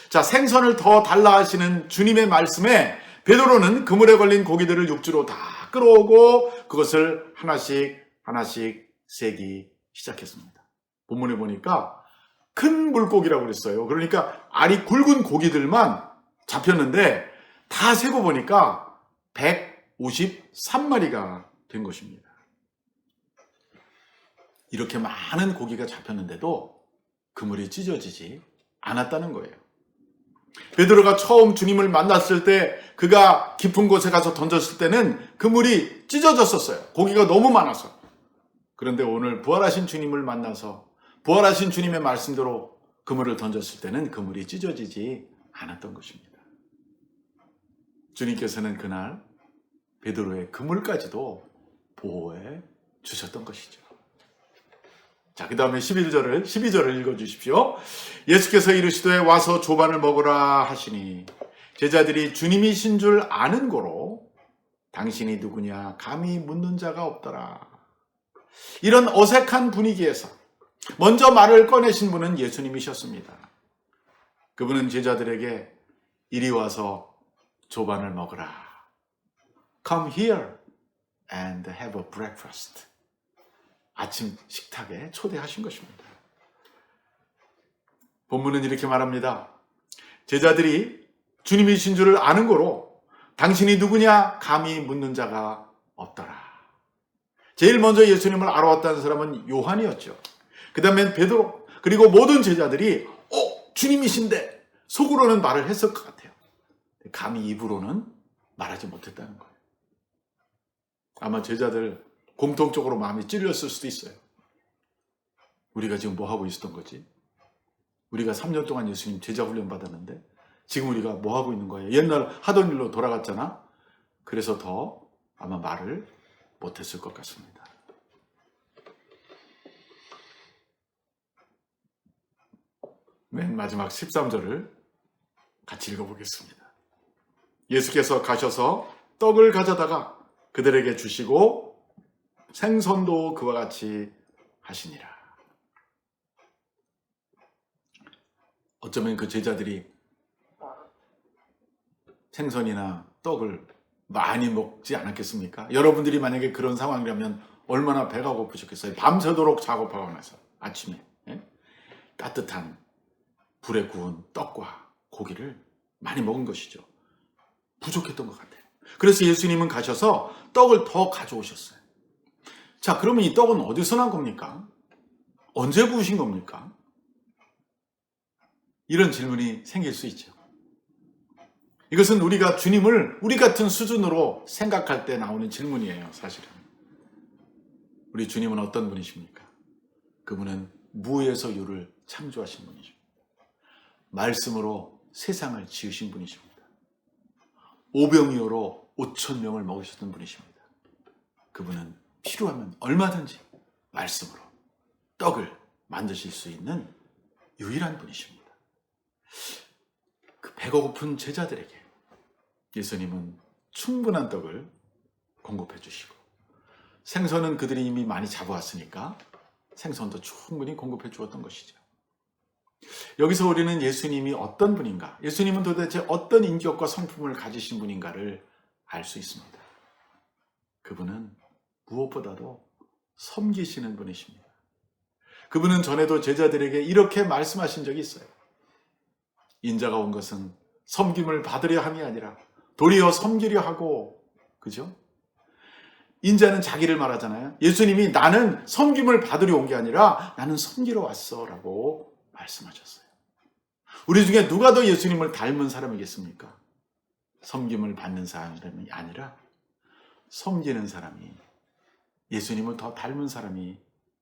자, 생선을 더 달라 하시는 주님의 말씀에 베드로는 그물에 걸린 고기들을 육지로 다 끌어오고 그것을 하나씩 세기 시작했습니다. 본문에 보니까 큰 물고기라고 그랬어요. 그러니까 알이 굵은 고기들만 잡혔는데 다 세고 보니까 153마리가 된 것입니다. 이렇게 많은 고기가 잡혔는데도 그물이 찢어지지 않았다는 거예요. 베드로가 처음 주님을 만났을 때 그가 깊은 곳에 가서 던졌을 때는 그물이 찢어졌었어요. 고기가 너무 많아서. 그런데 오늘 부활하신 주님을 만나서 부활하신 주님의 말씀대로 그물을 던졌을 때는 그물이 찢어지지 않았던 것입니다. 주님께서는 그날 베드로의 그물까지도 보호해 주셨던 것이죠. 자, 그 다음에 12절을 읽어주십시오. 예수께서 이르시되 와서 조반을 먹으라 하시니 제자들이 주님이신 줄 아는 고로 당신이 누구냐 감히 묻는 자가 없더라. 이런 어색한 분위기에서 먼저 말을 꺼내신 분은 예수님이셨습니다. 그분은 제자들에게 이리 와서 조반을 먹으라. Come here and have a breakfast. 아침 식탁에 초대하신 것입니다. 본문은 이렇게 말합니다. 제자들이 주님이신 줄을 아는 고로 당신이 누구냐 감히 묻는 자가 없더라. 제일 먼저 예수님을 알아왔다는 사람은 요한이었죠. 그 다음엔 베드로, 그리고 모든 제자들이 주님이신데 속으로는 말을 했을 것 같아요. 감히 입으로는 말하지 못했다는 거예요. 아마 제자들 공통적으로 마음이 찔렸을 수도 있어요. 우리가 지금 뭐 하고 있었던 거지? 우리가 3년 동안 예수님 제자 훈련 받았는데 지금 우리가 뭐 하고 있는 거예요? 옛날 하던 일로 돌아갔잖아. 그래서 더 아마 말을 못했을 것 같습니다. 맨 마지막 13절을 같이 읽어보겠습니다. 예수께서 가셔서 떡을 가져다가 그들에게 주시고 생선도 그와 같이 하시니라. 어쩌면 그 제자들이 생선이나 떡을 많이 먹지 않았겠습니까? 여러분들이 만약에 그런 상황이라면 얼마나 배가 고프셨겠어요? 밤새도록 작업하고 나서 아침에 따뜻한 불에 구운 떡과 고기를 많이 먹은 것이죠. 부족했던 것 같아요. 그래서 예수님은 가셔서 떡을 더 가져오셨어요. 자, 그러면 이 떡은 어디서 난 겁니까? 언제 구우신 겁니까? 이런 질문이 생길 수 있죠. 이것은 우리가 주님을 우리 같은 수준으로 생각할 때 나오는 질문이에요, 사실은. 우리 주님은 어떤 분이십니까? 그분은 무에서 유를 창조하신 분이십니다. 말씀으로 세상을 지으신 분이십니다. 오병이어로 5,000명을 먹으셨던 분이십니다. 그분은 필요하면 얼마든지 말씀으로 떡을 만드실 수 있는 유일한 분이십니다. 그 배가 고픈 제자들에게 예수님은 충분한 떡을 공급해 주시고 생선은 그들이 이미 많이 잡아왔으니까 생선도 충분히 공급해 주었던 것이죠. 여기서 우리는 예수님이 어떤 분인가, 예수님은 도대체 어떤 인격과 성품을 가지신 분인가를 알 수 있습니다. 그분은 무엇보다도 섬기시는 분이십니다. 그분은 전에도 제자들에게 이렇게 말씀하신 적이 있어요. 인자가 온 것은 섬김을 받으려 함이 아니라 도리어 섬기려 하고, 그죠? 인자는 자기를 말하잖아요. 예수님이 나는 섬김을 받으려 온 게 아니라 나는 섬기러 왔어 라고 말씀하셨어요. 우리 중에 누가 더 예수님을 닮은 사람이겠습니까? 섬김을 받는 사람이 아니라 섬기는 사람이 예수님을 더 닮은 사람이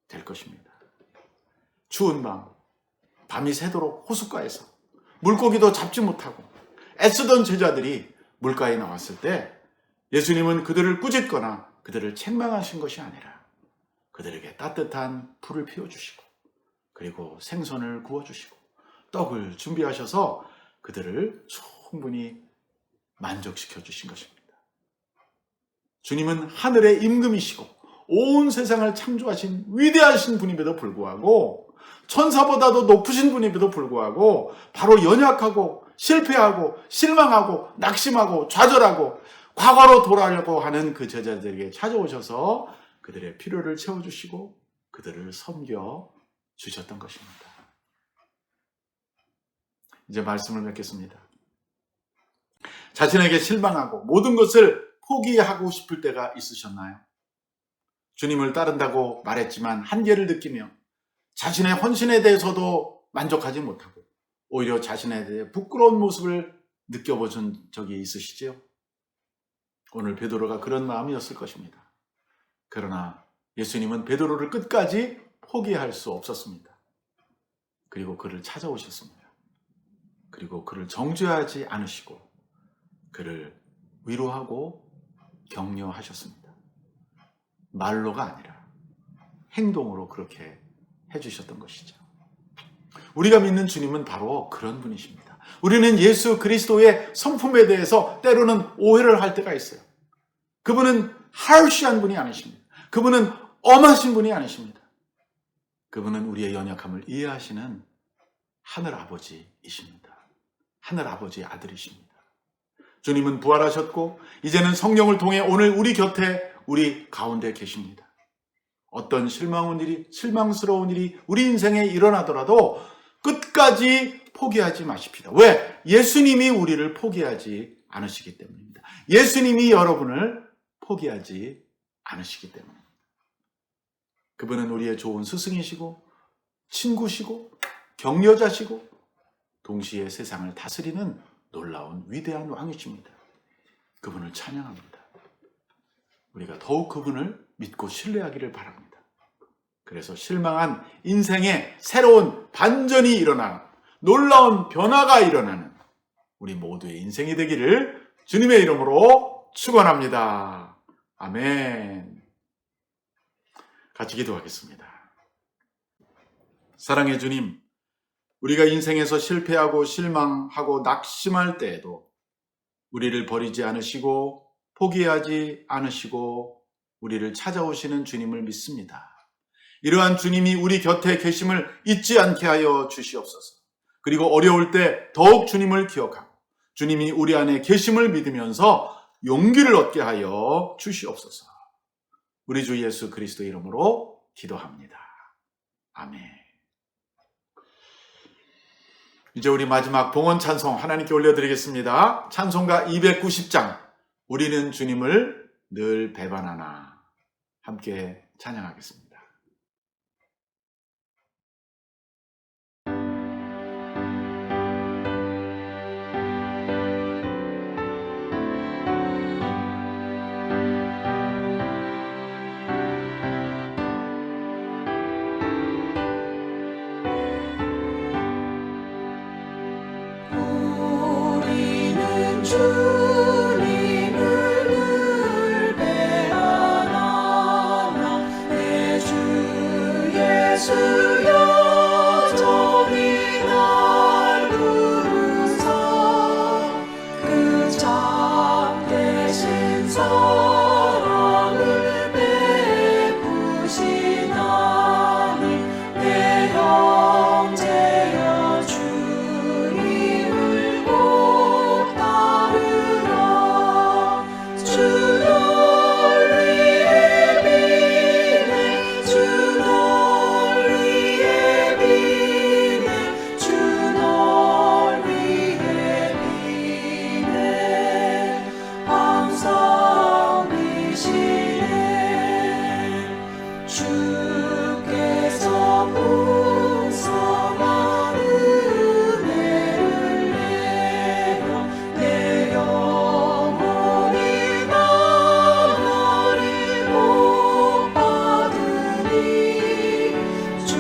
될 것입니다. 추운 밤, 밤이 새도록 호숫가에서 물고기도 잡지 못하고 애쓰던 제자들이 물가에 나왔을 때 예수님은 그들을 꾸짖거나 그들을 책망하신 것이 아니라 그들에게 따뜻한 불을 피워주시고 그리고 생선을 구워주시고 떡을 준비하셔서 그들을 충분히 만족시켜 주신 것입니다. 주님은 하늘의 임금이시고 온 세상을 창조하신 위대하신 분임에도 불구하고 천사보다도 높으신 분임에도 불구하고 바로 연약하고 실패하고 실망하고 낙심하고 좌절하고 과거로 돌아가려고 하는 그 제자들에게 찾아오셔서 그들의 필요를 채워주시고 그들을 섬겨 주셨던 것입니다. 이제 말씀을 맺겠습니다. 자신에게 실망하고 모든 것을 포기하고 싶을 때가 있으셨나요? 주님을 따른다고 말했지만 한계를 느끼며 자신의 헌신에 대해서도 만족하지 못하고 오히려 자신에 대해 부끄러운 모습을 느껴보신 적이 있으시지요? 오늘 베드로가 그런 마음이었을 것입니다. 그러나 예수님은 베드로를 끝까지 포기할 수 없었습니다. 그리고 그를 찾아오셨습니다. 그리고 그를 정죄하지 않으시고 그를 위로하고 격려하셨습니다. 말로가 아니라 행동으로 그렇게 해주셨던 것이죠. 우리가 믿는 주님은 바로 그런 분이십니다. 우리는 예수 그리스도의 성품에 대해서 때로는 오해를 할 때가 있어요. 그분은 harsh한 분이 아니십니다. 그분은 엄하신 분이 아니십니다. 그분은 우리의 연약함을 이해하시는 하늘 아버지이십니다. 하늘 아버지의 아들이십니다. 주님은 부활하셨고 이제는 성령을 통해 오늘 우리 곁에 우리 가운데 계십니다. 어떤 실망스러운 일이 우리 인생에 일어나더라도 끝까지 포기하지 마십시다. 왜? 예수님이 우리를 포기하지 않으시기 때문입니다. 예수님이 여러분을 포기하지 않으시기 때문입니다. 그분은 우리의 좋은 스승이시고 친구시고 격려자시고 동시에 세상을 다스리는 놀라운 위대한 왕이십니다. 그분을 찬양합니다. 우리가 더욱 그분을 믿고 신뢰하기를 바랍니다. 그래서 실망한 인생에 새로운 반전이 일어나는 놀라운 변화가 일어나는 우리 모두의 인생이 되기를 주님의 이름으로 축원합니다. 아멘. 같이 기도하겠습니다. 사랑의 주님, 우리가 인생에서 실패하고 실망하고 낙심할 때에도 우리를 버리지 않으시고 포기하지 않으시고 우리를 찾아오시는 주님을 믿습니다. 이러한 주님이 우리 곁에 계심을 잊지 않게 하여 주시옵소서. 그리고 어려울 때 더욱 주님을 기억하고 주님이 우리 안에 계심을 믿으면서 용기를 얻게 하여 주시옵소서. 우리 주 예수 그리스도 이름으로 기도합니다. 아멘. 이제 우리 마지막 봉헌 찬송 하나님께 올려드리겠습니다. 찬송가 290장 우리는 주님을 늘 배반하나 함께 찬양하겠습니다. 우리는 주님을 늘 배반하나 내 주 예수 여전히 날 부르사 그 참되신 사랑을 베푸시나니 내 형제여 주님을 꼭 따르라. 주 널 위해 비네 주 널 위해 비네 주 널 위해 비네 항상 비시네. 주께서 풍성한 은혜를 내려 내 영혼이 나날이 복 받으니 주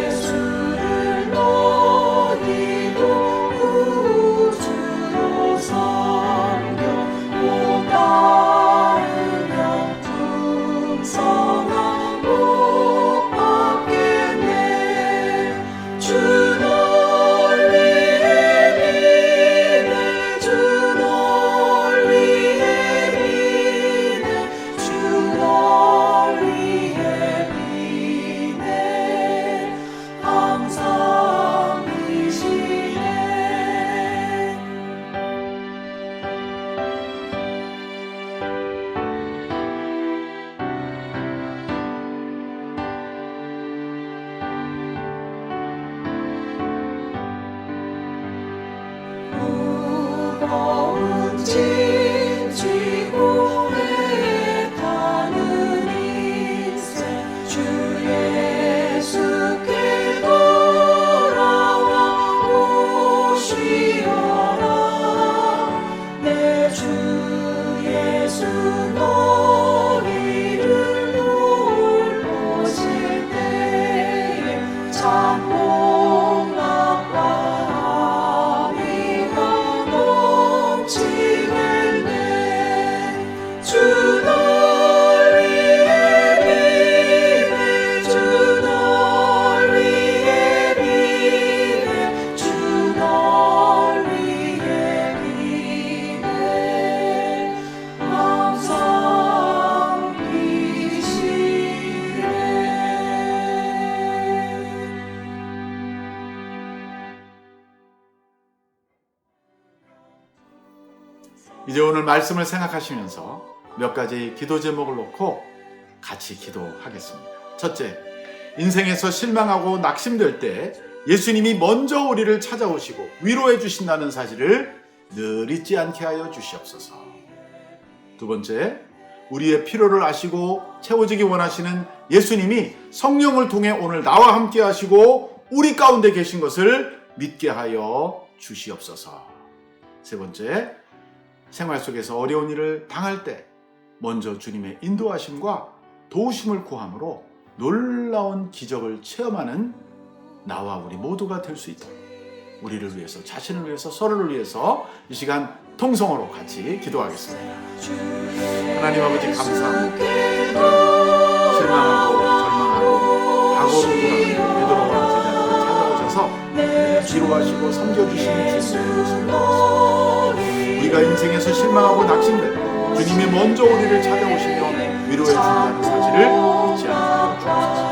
예수를 너희도 구주로 섬겨 못 따르면 풍성한 복 받겠네. 주 널 위해 비네 주 널 위해 비네 주 널 위해 비네 항상 비시네. 무거운 짐 지고 애타는 인생 주 예수께 돌아와 오시어라. 내 주 예수 너희를 돌보실 때에 참 복락과 함이가 넘치겠네. 주 널 위해 비네 주 널 위해 비네 주 널 위해 비네 항상 비시네. 이제 오늘 말씀을 생각하시면서 몇 가지 기도 제목을 놓고 같이 기도하겠습니다. 첫째, 인생에서 실망하고 낙심될 때 예수님이 먼저 우리를 찾아오시고 위로해 주신다는 사실을 늘 잊지 않게 하여 주시옵소서. 두 번째, 우리의 필요를 아시고 채워주기 원하시는 예수님이 성령을 통해 오늘 나와 함께 하시고 우리 가운데 계신 것을 믿게 하여 주시옵소서. 세 번째, 생활 속에서 어려운 일을 당할 때 먼저 주님의 인도하심과 도우심을 구함으로 놀라운 기적을 체험하는 나와 우리 모두가 될 수 있도록 우리를 위해서, 자신을 위해서, 서로를 위해서 이 시간 통성으로 같이 기도하겠습니다. 하나님 아버지 감사합니다. 실망하고 절망하고 과거로 돌아가는 베드로와 제자들을 찾아오셔서 위로하시고 섬겨주시는 주님의 모습을 보았습니다. 우리가 인생에서 실망하고 낙심되고 주님이 먼저 우리를 찾아오시며 위로해 준다는 사실을 잊지 않게 하여 주옵소서.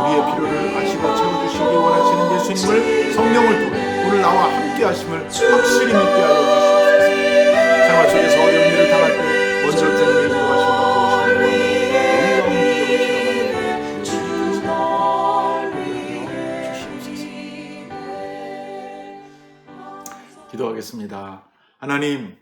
우리의 필요를 아시고 채워주시기 원하시는 예수님을 성령을 통해 오늘 나와 함께 하심을 확실히 믿게 하여 주시옵소서. 생활 속에서 어려운 일을 당할 때 먼저 주님의 인도하심과 도우심을 구하고 놀라운 기적을 체험하게 주시옵소서. 기도하겠습니다. 하나님,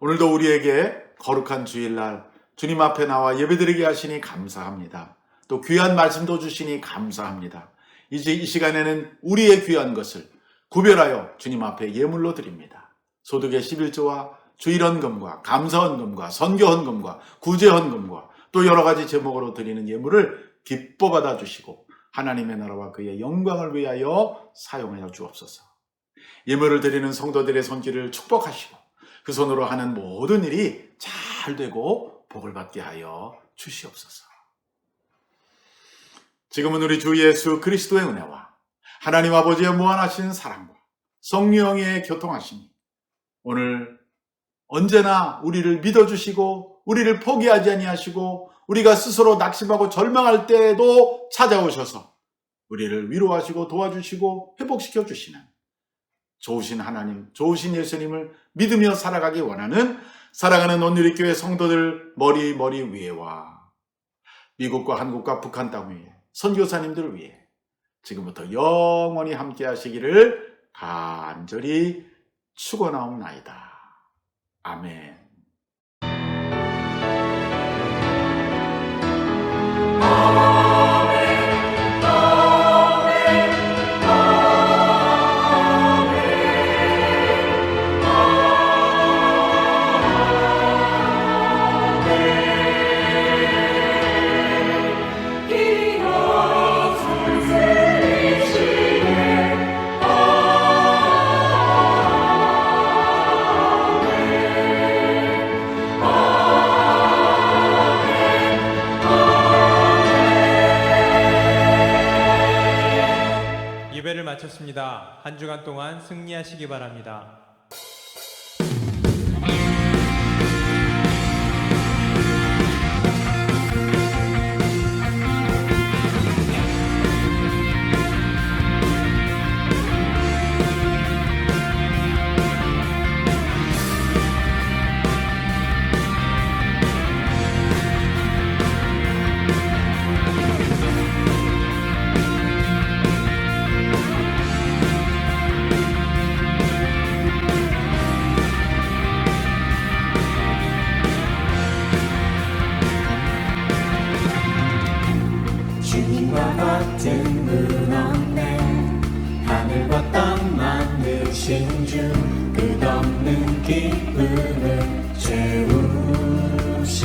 오늘도 우리에게 거룩한 주일날 주님 앞에 나와 예배드리게 하시니 감사합니다. 또 귀한 말씀도 주시니 감사합니다. 이제 이 시간에는 우리의 귀한 것을 구별하여 주님 앞에 예물로 드립니다. 소득의 11조와 주일헌금과 감사헌금과 선교헌금과 구제헌금과 또 여러 가지 제목으로 드리는 예물을 기뻐 받아주시고 하나님의 나라와 그의 영광을 위하여 사용하여 주옵소서. 예물을 드리는 성도들의 손길을 축복하시고 그 손으로 하는 모든 일이 잘 되고 복을 받게 하여 주시옵소서. 지금은 우리 주 예수 그리스도의 은혜와 하나님 아버지의 무한하신 사랑과 성령의 교통하심이 오늘 언제나 우리를 믿어주시고 우리를 포기하지 아니하시고 우리가 스스로 낙심하고 절망할 때에도 찾아오셔서 우리를 위로하시고 도와주시고 회복시켜 주시는 좋으신 하나님, 좋으신 예수님을 믿으며 살아가기 원하는 사랑하는 온누리교회 성도들 머리 위에와 미국과 한국과 북한 땅 위에 선교사님들을 위해 지금부터 영원히 함께 하시기를 간절히 축원하옵나이다. 아멘. 예배를 마쳤습니다. 한 주간 동안 승리하시기 바랍니다. 주님과 같은 분 없네. 하늘과 땅 만드신 주 끝없는 기쁨을 채우시네.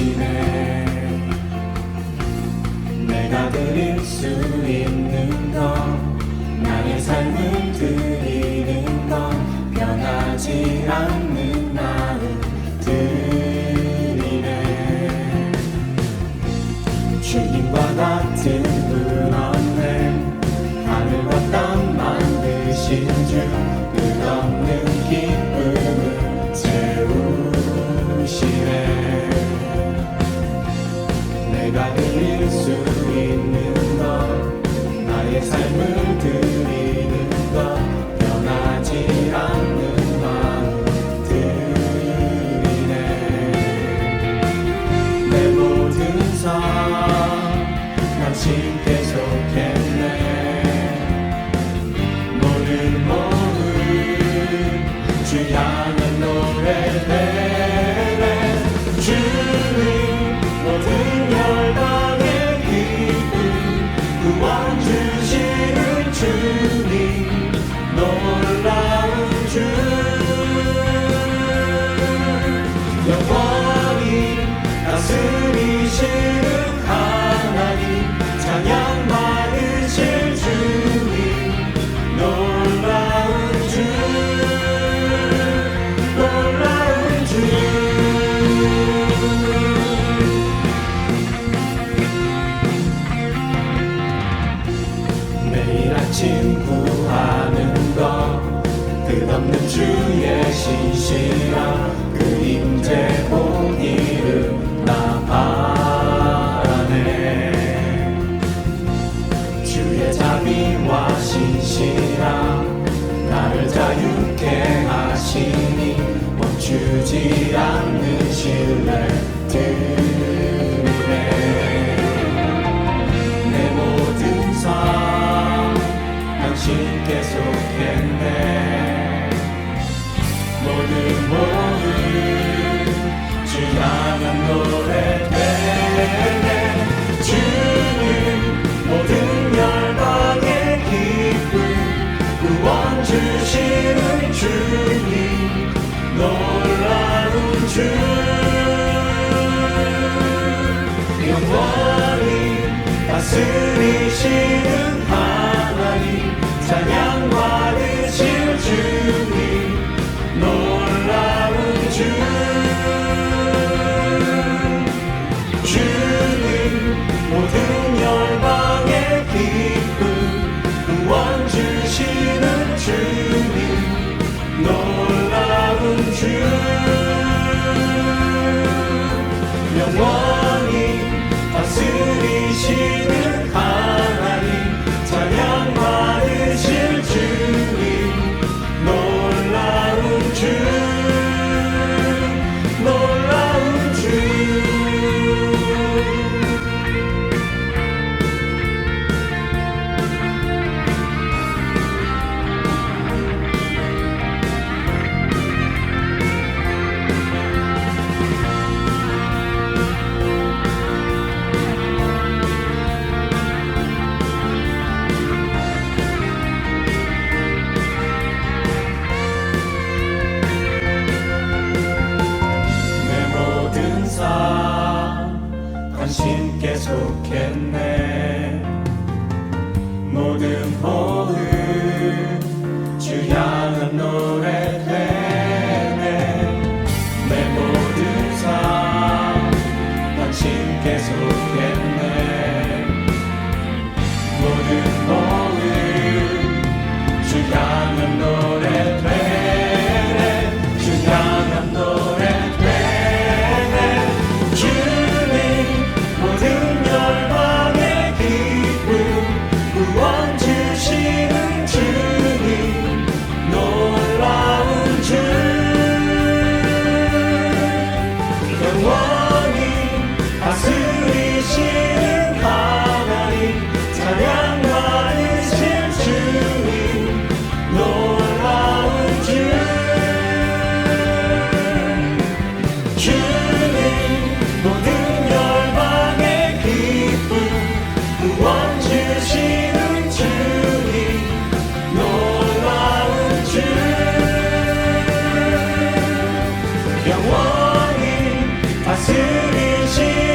내가 드릴 수 있는 건 나의 삶을 드리는 건 변하지 않는 마음 드리네. 주님과 같은 분 없네. 하늘과 땅 만드신 주 끝없는 기쁨을 채우시네. 내가 드릴 수 있는 것 나의 삶을 드리는 것 변하지 않는 마음 드리네. 내 모든 삶 당신께 속했네. 모든 주 향한 노래되네. 주님 모든 열방의 기쁨 주시는 하나님 찬양 받으실 주님 놀라운 주 놀라운 주 매일 아침 구하는 것 끝없는 주의 신실한 그 임재 보기를 나 바라네 주의 자비와 신실함 나를 자유케 하시니 멈추지 않는 신뢰 드리네 내 모든 삶 당신께 속했네 모든 주 향한 노래 되네 주님 모든 열방의 기쁨 구원 주시는 주님 놀라운 주 영원히 다스리시는 하나님 찬양 받으실 주님 놀라운 주 주님 모든 열방의 기쁨 구원 주시는 주님 놀라운 주 영원히 다스리시는 하나님 찬양 받으실 주님 놀라운 주 놀라운 주 내 모든 삶 당신께 속했네 모든 호흡 주 향한 노래 되네 내 모든 삶 당신께 속했네 모든 호흡 주 향한 노래 되네 주 향한 노래 되네 주님 모든 열방의 기쁨 구원 주시는 주님 놀라운 주 영원히 다스리시는 하나님 찬양 받으실 주님 놀라운 주 주님 모든 열방의 기쁨 구원 주시는 주님 놀라운 주 영원히 다스리시는